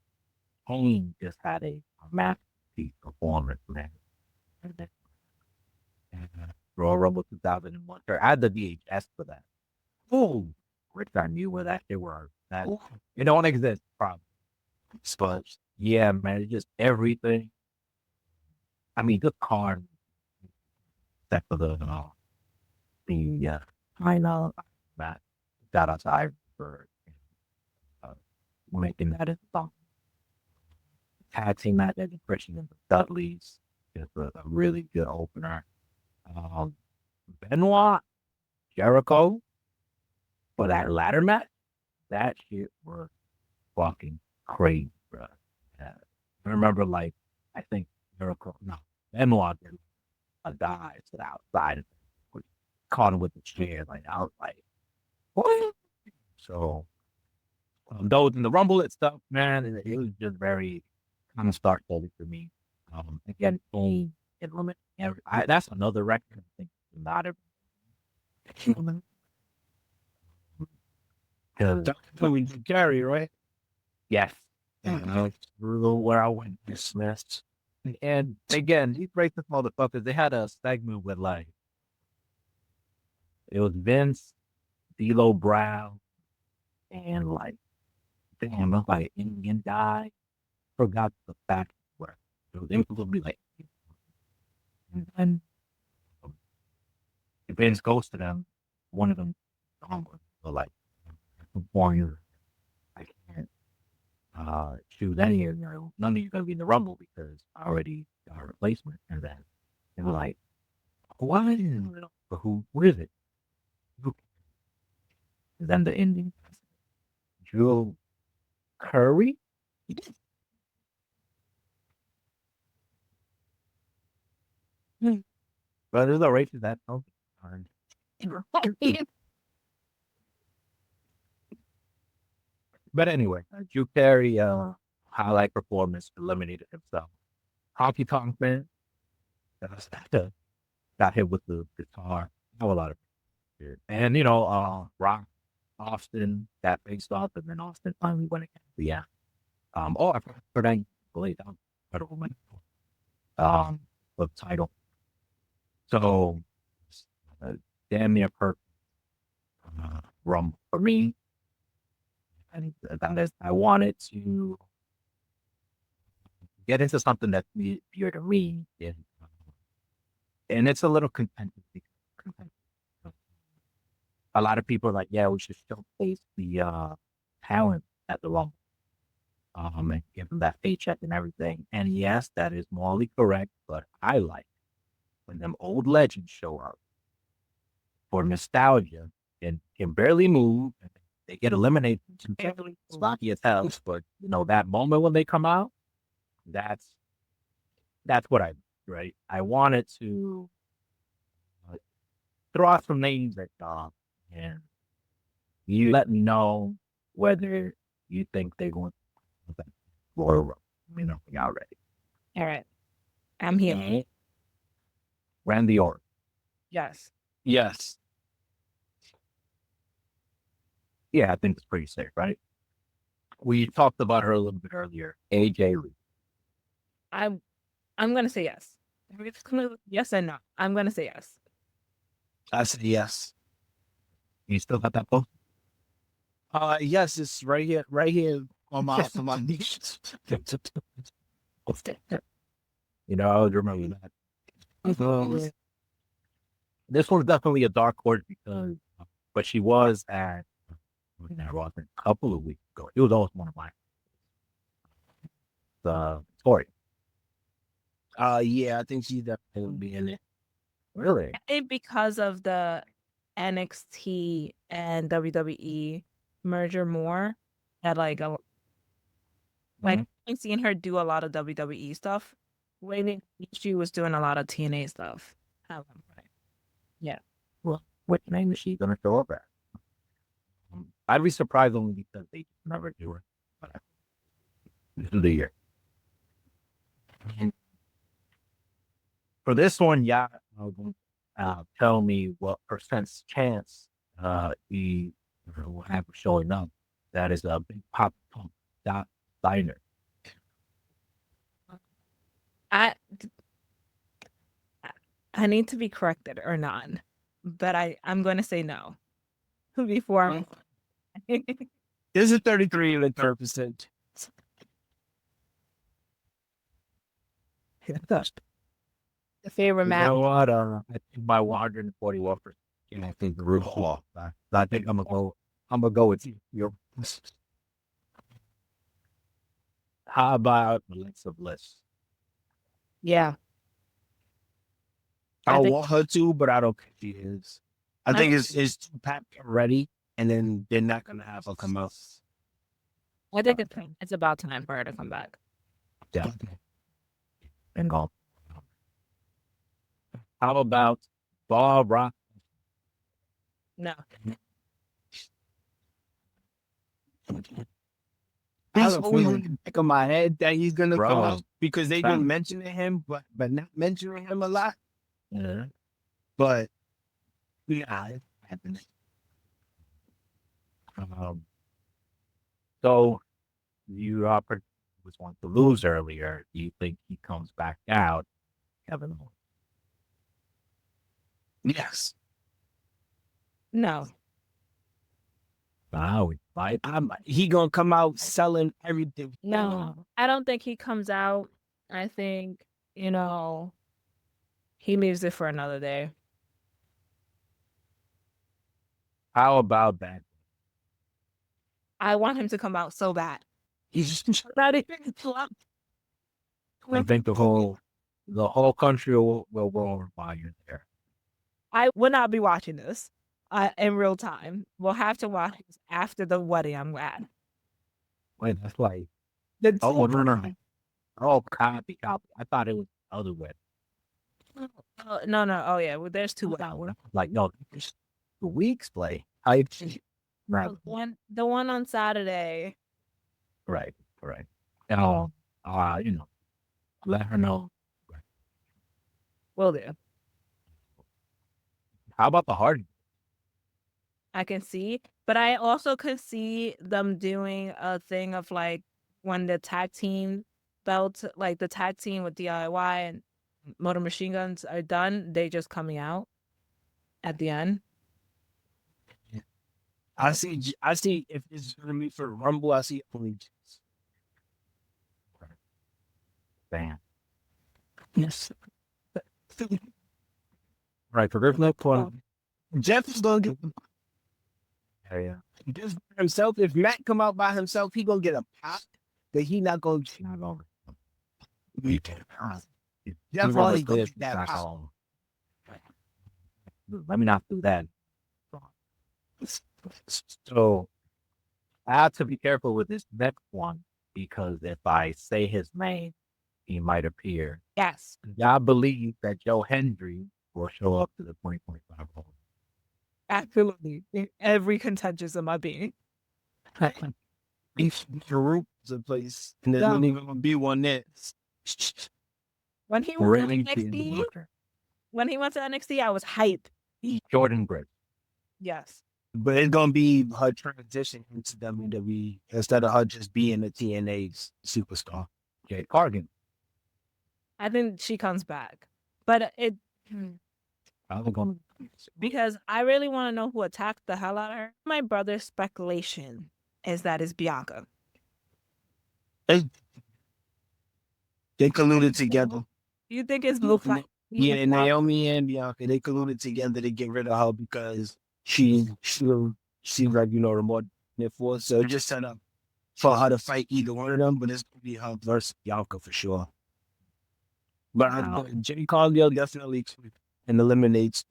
Kane just had a masterpiece performance, man. Royal Rumble 2001. I had the VHS for that. Oh, which I knew where that shit were. That it don't exist, probably. But yeah, man, it's just everything. I mean, just card except for the final that got us for making that a song. Tag team match at the Christian and the Dudleys. Just a really good opener. Benoit, Jericho for that ladder match. That shit was fucking crazy, bro. Yeah. I remember, like, I think Jericho, no, Benoit did a dive to the outside, caught him with the chair. Like, I was like, what? So, those in the Rumble and stuff, man, it was just very kind of start for me. Again, only implement that's another record. I think not a because We did Gary, right? yes, that's where I went dismissed. And again, these racist motherfuckers, they had a segment with like it was Vince, D'Lo Brown, and like damn, if like Indian guy forgot the fact where it was incredibly like and Vince goes to them, one of them like warrior, I can't choose any of you, none of you gonna be in the rumble because I already got a replacement. And then they were like, why? But who is it? Who? And then the Indian Joe Curry. He did. But there's no racist that don't But anyway, Drew Carey, highlight performance, eliminated himself. Honky Tonk Man, got hit with the guitar. Have a lot of shit. And Rock Austin got faced off, and then Austin finally went again. But yeah. I forgot believe that federal money. The title. So damn near perfect rum for me. And I wanted to get into something that's pure to me. And it's a little contentious. A lot of people are like, yeah, we should showcase the talent at the Rumble. And give them that paycheck and everything. And yes, that is morally correct, but I like when them old legends show up for nostalgia and can barely move. And they get eliminated. Sloppy as hell, but that moment when they come out, that's what I right. I wanted to throw out some names at y'all, and you let me know whether you think they're going to Royal Rumble. Y'all ready? All right. I'm here. Randy Orton. Yes. Yes. Yeah, I think it's pretty safe, right? We talked about her a little bit earlier. AJ Lee. I'm gonna say yes. Yes and no. I'm gonna say yes. I said yes. You still got that post? Yes, it's right here on my knees. I always remember that. This one's definitely a dark horse because, but she was at a couple of weeks ago. It was always one of my story. Yeah, I think she definitely would be in it. Really? I think because of the NXT and WWE merger more, that like I've seen her do a lot of WWE stuff. When she was doing a lot of TNA stuff. Yeah. Well, what name is she gonna show up at? I'd be surprised only because they never do it. But this is the year. For this one, yeah, tell me what percent chance he will have of showing up. That is a big pop pump diner. I need to be corrected or not, but I'm going to say no before There's a 33 and a 3%. The favorite You match. know what? I think my 141%. I think the roof off. I think I'm gonna go with you. How about Alexa Bliss? Yeah. I I don't think- want her to, but I don't think she is. I I think it's too packed already, and then they're not gonna have her come out. I think it's about time for her to come back. Yeah. And go. How about Barbara? No. That's always in the back of my head that he's gonna come Bro. out because they've Fam. been mentioning him, but not mentioning him a lot. Yeah. But yeah, it's happening. So you was one to lose earlier. Do you think he comes back out? Kevin Owens. Yes. No. Wow, like He gonna come out selling everything. No. I don't think he comes out. I think, he leaves it for another day. how about that? I want him to come out so bad. He's just Not even flop. I think the whole country will roar while you're there. I will not be watching this in real time. We'll have to watch this after the wedding I'm at. Wait, that's like no. Oh, copy. I thought it was the other way. No. Oh, yeah. Well, there's two. Like no, there's 2 weeks play. I right, The one on Saturday. right. Now, let her know. Will do. How about the Hardy? I can see, but I also could see them doing a thing of like when the tag team belts, like the tag team with DIY and Motor Machine Guns are done, they just coming out at the end. I see if this is gonna be for the Rumble, I see only Bam. yes. Right, for Griffin point. Jeff is gonna get Yeah. just by himself. If Matt come out by himself, he gonna get a pop that he not gonna. Not over. Jeff already gonna get that pop. Let me not do that. So I have to be careful with this next one because if I say his name, he might appear. Yes. Y'all believe that Joe Hendry will show up to the 2025 Bowl. Absolutely. In every contentious of my being. If Farouk is a place, and there's not even gonna be one there. When he went to NXT, I was hyped. Jordan Britt. Yes. But it's gonna be her transition into WWE instead of her just being a TNA superstar. Jade Cargill. I think she comes back. But Probably gonna because I really want to know who attacked the hell out of her. My brother's speculation is that it's Bianca. They colluded together. You think it's Blue Flag? Yeah, Naomi and Bianca, they colluded together to get rid of her because she seems like, the more than force. So just set up for her to fight either one of them, but it's gonna be her versus Bianca for sure. But Jay Cargill definitely and eliminates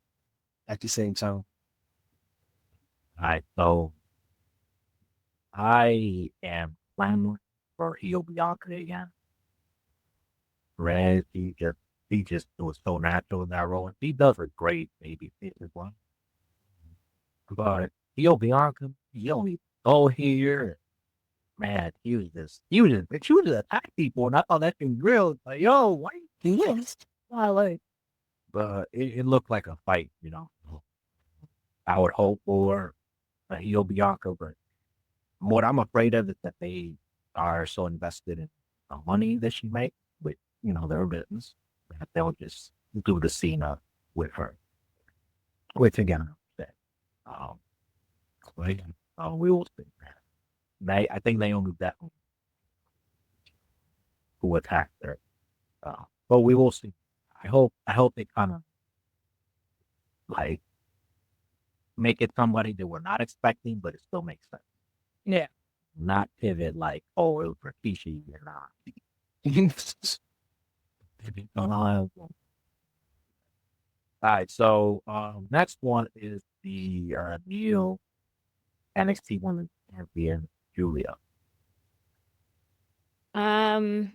at the same time. All right, so I am planning for heel Bianca again. Red, he just was so natural in that role. And he does a great baby fit as well. But heel Bianca, you only go here. Man, she was just attack people, and I thought that thing real. Like, yo, why you do this? But it looked like a fight, I would hope for a heel Bianca, but what I'm afraid of is that they are so invested in the money that she makes with, their business, that they'll just do the Cena with her. Which again, We will see. I think Naomi definitely who attacked her. But we will see. I hope they kind of like make it somebody that we're not expecting, but it still makes sense. Yeah. Not pivot like, oh, it was Rikishi or not. All right, so next one is the new NXT Women's Champion, Julia. No.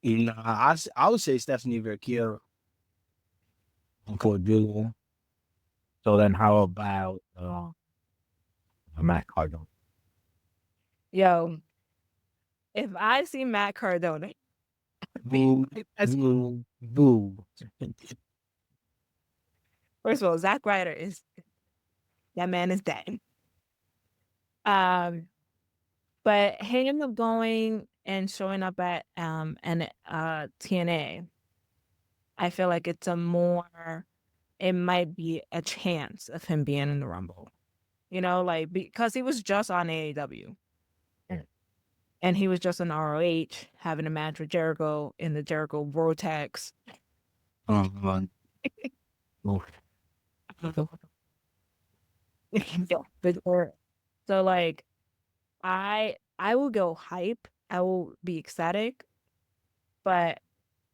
I would say Stephanie Verkier for Julia. So then how about Matt Cardona? Yo, if I see Matt Cardona, Boo. first of all, Zack Ryder is that man is dead. But him going and showing up at TNA, I feel like it might be a chance of him being in the Rumble. You know, like because he was just on AEW. And he was just on ROH having a match with Jericho in the Jericho Vortex. Oh, So like I will go hype. I will be ecstatic, but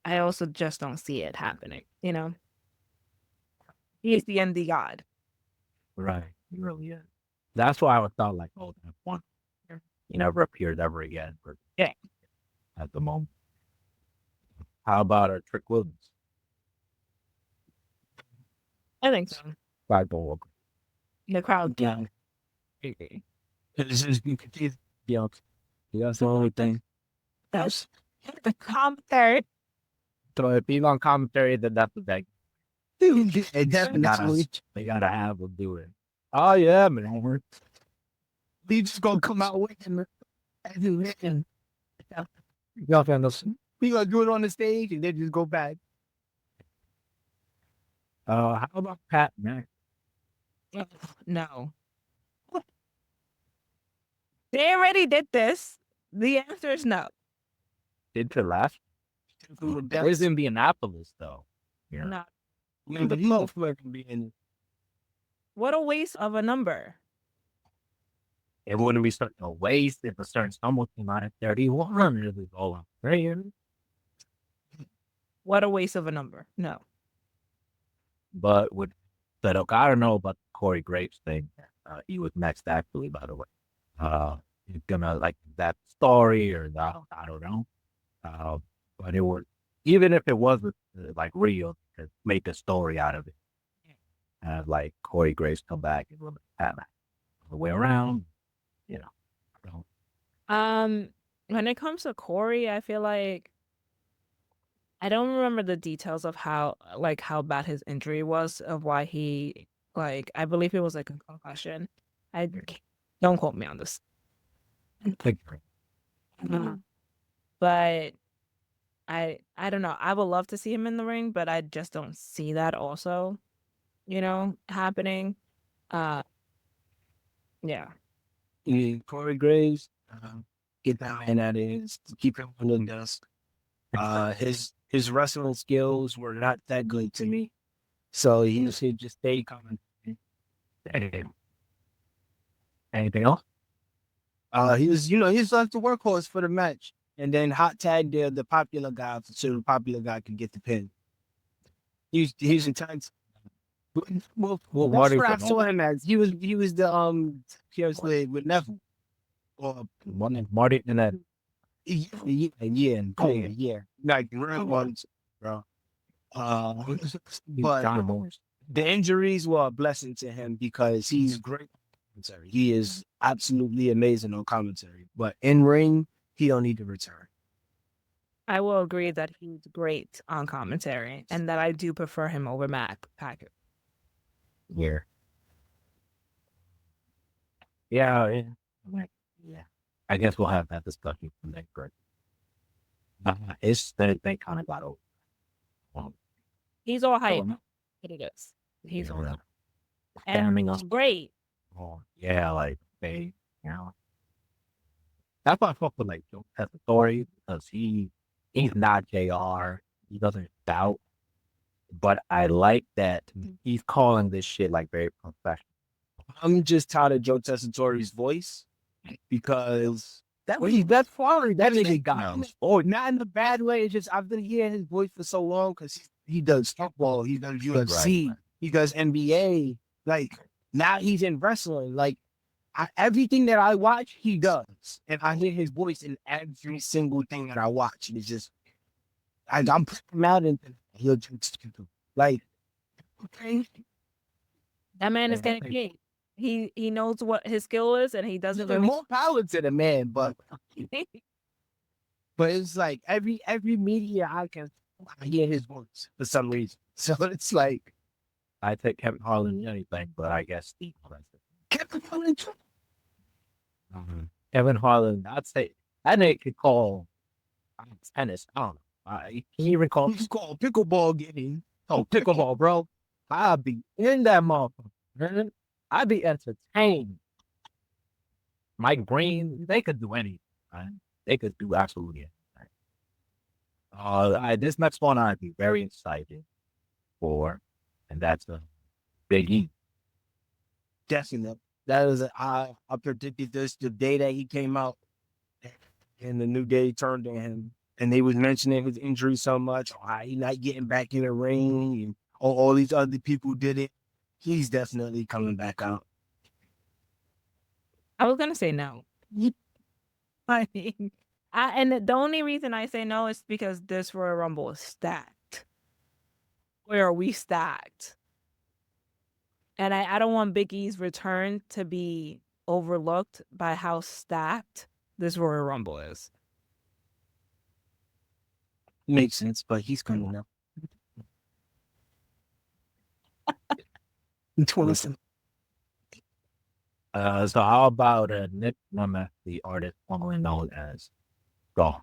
I also just don't see it happening, you know? He's the ND god. Right. He really is. That's why I thought like, oh, that one. He never appeared ever again. Yeah. At the moment. How about Trick Williams? I think so. Flagpole. The crowd. yeah. It's just Bianca. That's the only thing. That's the commentary. So if he's on commentary, then that's the thing. Definitely. They gotta have him do it. Oh yeah, man. He just gonna come out with him. Y'all found us. We gonna do it on the stage and then just go back. How about Pat Mac? No. They already did this. The answer is no. Did to last? Where's Indianapolis though? Yeah. No. But you know, can be in. What a waste of a number. It wouldn't be such a waste if a certain someone came out at 31. It was all up there. What a waste of a number. No. But with that, I don't know about the Corey Graves thing. He was next, actually, by the way. He's gonna like that story or that, I don't know. But it was, even if it wasn't like real, to make a story out of it. Like Corey Graves come back and have the way around, you know. When it comes to Corey, I feel like I don't remember the details of how bad his injury was, of why he I believe it was like a concussion. Don't quote me on this. But I don't know. I would love to see him in the ring, but I just don't see that also, happening. Yeah. Corey Graves, get that man out of here. Keep him on the dust. His wrestling skills were not that good to me, so he should just stay coming. Anything else? He was like the workhorse for the match, and then hot tag the popular guy so the popular guy could get the pin. He's intense. Well, that's what I saw him as. He was the seriously with Neville. Or Marty and that. Yeah. Like real ones, bro. But the injuries were a blessing to him because he's great on commentary. He is absolutely amazing on commentary. But in ring, he don't need to return. I will agree that he's great on commentary and that I do prefer him over Mac Packard. Yeah. I guess we'll have that discussion from next break. It's that they kind of got over. He's all hype. It is. He's you know, and spamming it's us. great. Oh, yeah, like they, you know, that's why I fuck with like Joe Tessitore because he's not JR. He doesn't doubt, but I like that he's calling this shit like very professional. I'm just tired of Joe Tessitore's voice because that's quality. That nigga got him. Oh, not in a bad way. It's just I've been hearing his voice for so long because he does football, he does UFC, right. he does NBA. Like now he's in wrestling. Like everything that I watch, he does, and I hear his voice in every single thing that I watch. And it's just I'm putting him out and he'll just like okay. That man is Yeah, getting paid. He knows what his skill is, and he does it very More power to the man, but it's like every media I hear his voice for some reason. So it's like I take Kevin Harlan in anything, but I guess Steve Harlan. Kevin Harlan. Kevin Harlan, I'd say that nigga could call tennis. I don't know. Can you even call He's called pickleball game. oh pickleball, bro? I'd be in that motherfucker. Man. I'd be entertained. Mike Green, they could do anything. Right? They could do absolutely anything. This next one I'd be very excited for, and that's a Big E. Definitely. That is I predicted this the day that he came out, and the new day turned on him. And they was mentioning his injury so much, how he not getting back in the ring, and all these other people did it. He's definitely coming back out. I was gonna say no. I mean, and the only reason I say no is because this Royal Rumble is stacked. Where are we stacked? And I don't want Big E's return to be overlooked by how stacked this Royal Rumble is. Makes sense, but he's coming up. 27. So how about Nick Nemeth, the artist formerly known as Golf?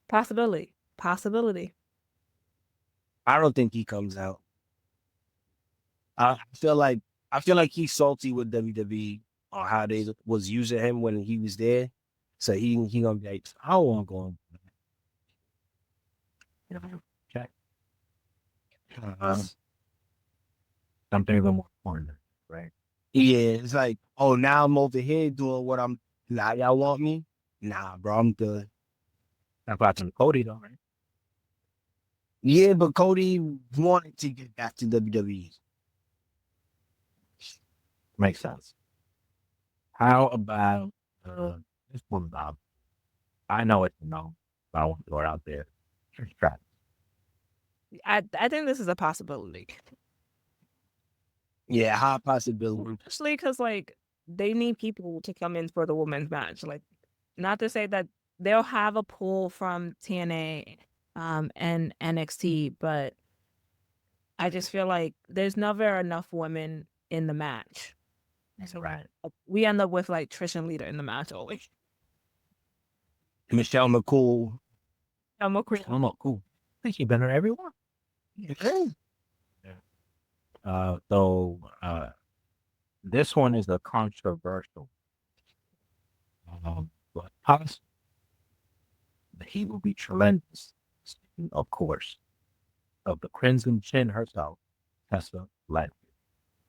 Possibility. I don't think he comes out. I feel like he's salty with WWE on how they was using him when he was there. So he gonna be like, I don't want to go on. Check. Something even more important, right? Yeah, it's like, oh, now I'm over here doing what I'm. Now y'all want me? Nah, bro, I'm good. That's watching Cody though, right? Yeah, but Cody wanted to get back to WWE. Makes sense. How about this one, Bob? I know it's a no, but I want to throw it out there. Travis. I think this is a possibility. Yeah, high possibility. Especially because like they need people to come in for the women's match. Like, not to say that they'll have a pull from TNA and NXT, but I just feel like there's never enough women in the match. That's right. We end up with like Trish and Lita in the match always. Michelle McCool. I'm a Oh, no, cool. I think she's been in everyone. Yeah. So this one is a controversial. But possible. He will be tremendous. Speaking, of course, of the Crimson Chin herself, Tessa Blanchard.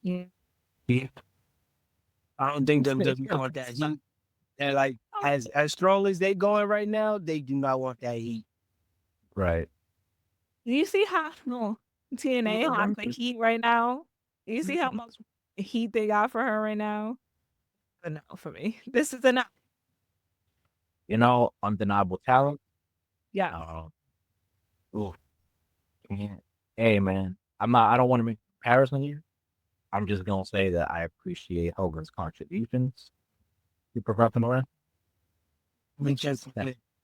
Yeah. I don't think WWE want that heat. And like as strong as they going right now, they do not want that heat. Right. Do you see how TNA has the heat right now? Do you see how much heat they got for her right now? A no for me. This is a no. You know, undeniable talent. Yeah. Ooh. Yeah. Hey man, I don't want to make a comparison here. I'm just gonna say that I appreciate Hogan's contributions to professional wrestling.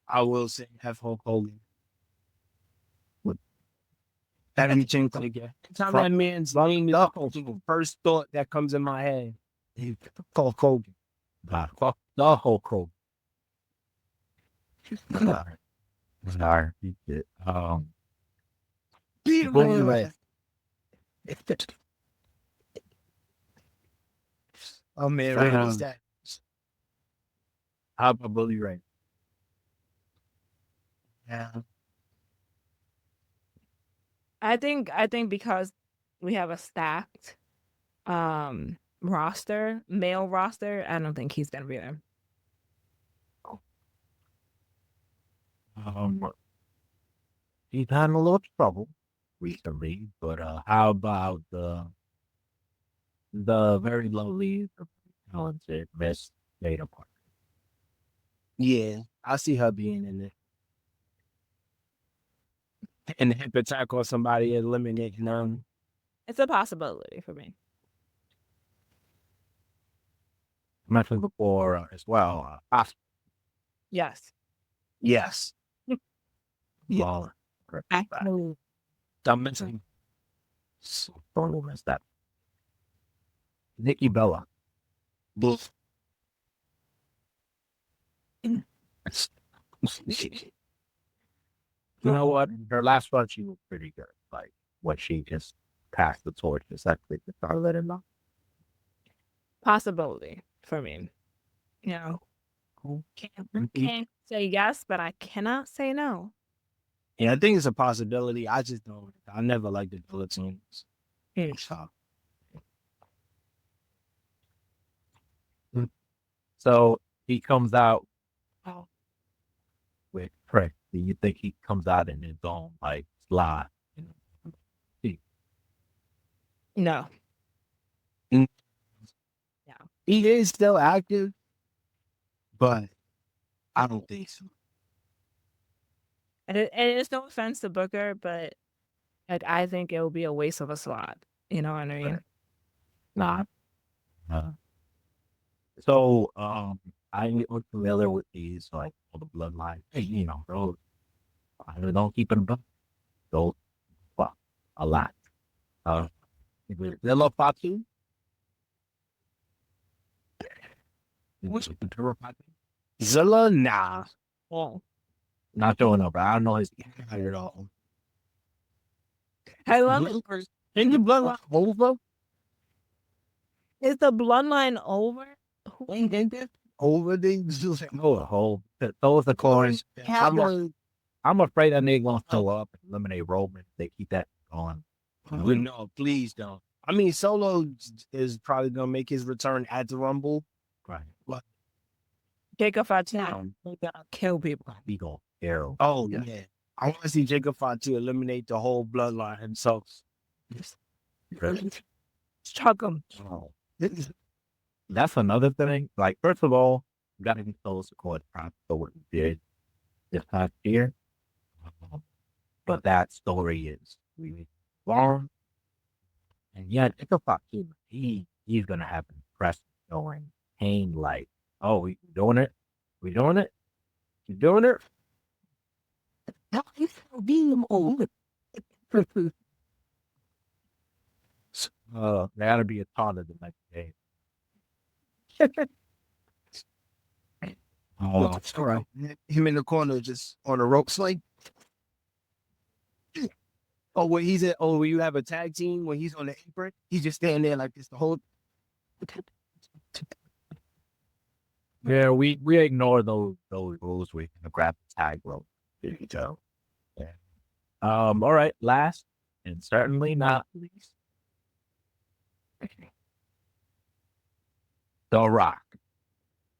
I will say have Hulk Hogan. What? That Lomachenko again. Time that man's name is the first thought that comes in my head. Hulk Hogan. Fuck the Hulk Hogan. Sorry. Beat him. Oh man, Damn. right, what's that? Probably right. Yeah. I think because we have a stacked roster, male roster, I don't think he's gonna be there. He's had a little trouble recently, but how about the very lovely, talented Miss Jada Parker? Yeah, I see her being in it. And the hip attack on somebody, eliminating them. It's a possibility for me. I mentioned before as well. Oscar Yes. Yes. Yeah. Waller. Actually, I'm missing. Totally missed that. Nikki Bella. Boof. You know what? Her last one, she was pretty good. Like when she just passed the torch, essentially to Charlotte and Love. possibility for me. You know, can't say yes, but I cannot say no. Yeah, I think it's a possibility. I just don't. I never liked the guillotines. So, So he comes out with Prick. Do you think he comes out in his own like slide? No. he is still active, but I don't think so. And it's no offense to Booker, but like I think it will be a waste of a slot. You know what I mean? Nah. So I'm familiar with these like all the bloodline. Hey, you know, bro. I really don't keep it above. So well, a lot. Zilla Fatu. What's the Turbo Fatu? Zilla, nah. Oh. Not showing up. I don't know his Not at all. I love it. In the bloodline over? Is the bloodline over? Over the oh a whole those the coins. I'm afraid that they gonna show up and eliminate Roman if they keep that going. No, please don't. I mean, Solo is probably gonna make his return at the Rumble. Right. Jacob Fatu. They're gonna kill people. He gonna arrow. Oh yeah. I want to see Jacob Fatu eliminate the whole bloodline himself. Chuck him. Oh. That's another thing. Like, first of all, you gotta be close to court props for what he did this past year. But that story is really long. And yet, it's a fuck. He's gonna have an impressive showing. Pain like, oh, we doing it? We doing it? You doing it? That'll be a taunt of the next game. Oh, all right. Him in the corner, just on a rope swing. Oh, when he's at, oh, when you have a tag team, when he's on the apron, he's just standing there like this the whole. Yeah, we ignore those rules. We can grab the tag rope. There you go. Yeah. All right. Last and certainly not least, The Rock.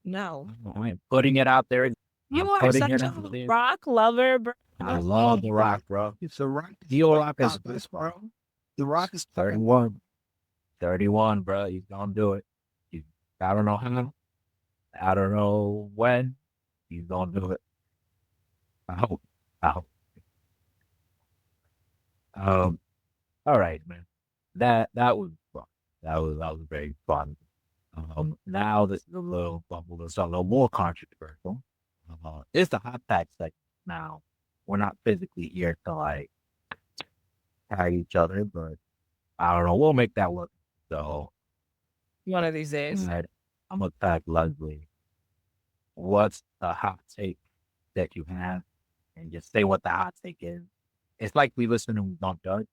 No. I'm putting it out there. You I'm are putting such it a out there. Rock lover, bro. I love The Rock, bro. It's a Rock. The Rock is the best, bro. The Rock is 31. 31, bro. He's gonna do it. I don't know how. I don't know when. He's gonna do it. I hope. I hope. All right, man. That was fun. That was very fun. Now this is a little bubble is a little more controversial. It's the hot tag segment now. We're not physically here to like tag each other, but I don't know. We'll make that work. So One of these days. I'm gonna tag Leslie. What's the hot take that you have? And just say what the hot take is. It's like we listen and we don't judge.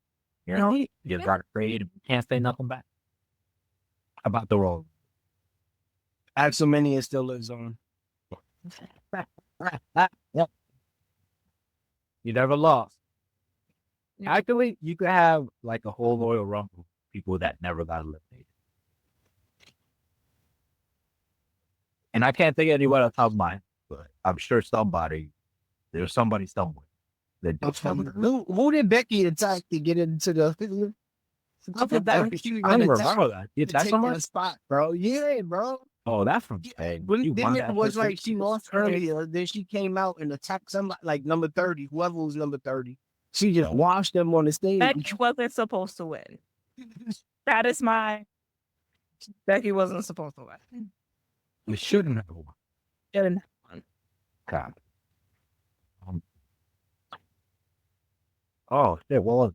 You know, you just got creative. You can't say nothing bad about the role. Axelmania still lives on. Yep. You never lost. Yeah. Actually, you could have like a whole Royal Rumble of people that never got eliminated. And I can't think of anyone off the top of my mind, but I'm sure there's somebody somewhere that just never. Who did Becky attack to get into the? I think that I don't remember that. You attacked somebody? spot, bro. Yeah, bro. Oh, that's from When you won it that was person? like she lost earlier, then she came out and attacked somebody like number 30, whoever was number 30. She just washed them on the stage. Becky wasn't supposed to win. That is Becky wasn't supposed to win. We shouldn't have won. Shouldn't have won. God. Oh shit! What was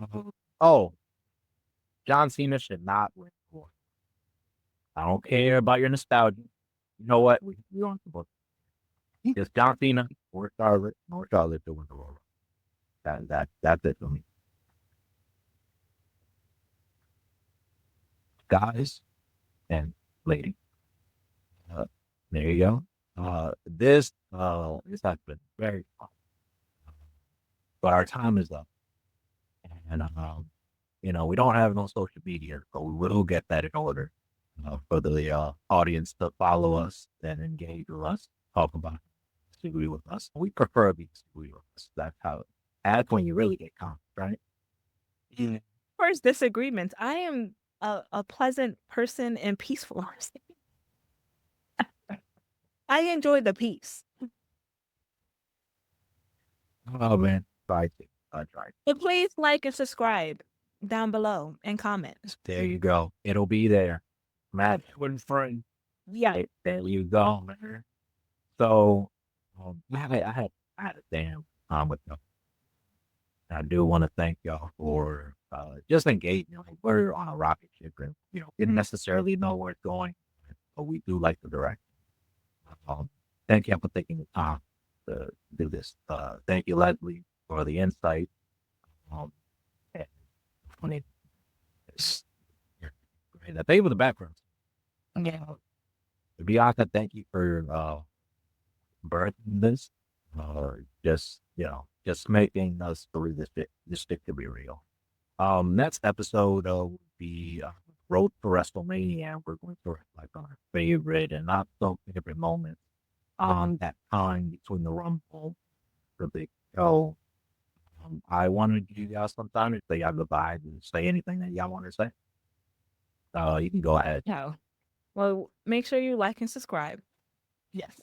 it? Oh, John Cena should not win. I don't care about your nostalgia. You know what? We aren't supposed to. It's John Cena or Charlotte to win the Royal Rumble. That's it for me. Guys and lady. There you go. This has been very fun. But our time is up. And we don't have no social media, but we will get that in order for the audience to follow us and engage with us, talk about it, disagree with us. We prefer to disagree with us. That's when you really get confident, right? Yeah. First disagreements. I am a pleasant person and peaceful person. I enjoy the peace. Oh man, try. But please like and subscribe down below and comment. There you go. It'll be there. Matt, With friend. Yeah. there you go, man. So I had a damn time with y'all. I do want to thank y'all for just engaging. Like, we're on a rocket ship, and didn't necessarily know where it's going, but we do like the direction. Thank you for taking the time to do this. Thank you, Leslie, for the insight. Thank you for the background. Yeah. Bianca, thank you for birthing this. Just making us believe this stick to be real. Next episode will be Road to WrestleMania. We're going to reflect on our favorite and not so favorite moments on that time between the Rumble, the big show. I wanted you guys sometime to say goodbye and say anything that y'all want to say. You can go ahead. No. Well, make sure you like and subscribe. Yes.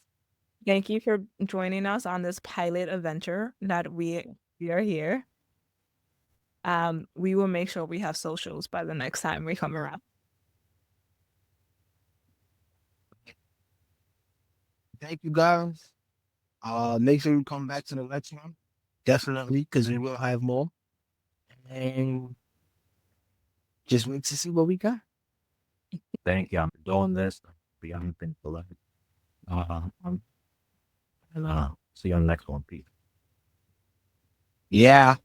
Thank you for joining us on this pilot adventure that we are here. We will make sure we have socials by the next time we come around. Thank you guys. Make sure you come back to the next one. Definitely, because we will have more. And just wait to see what we got. Thank you. I'm doing this. Beyond things to life. And see you on the next one, Pete. Yeah.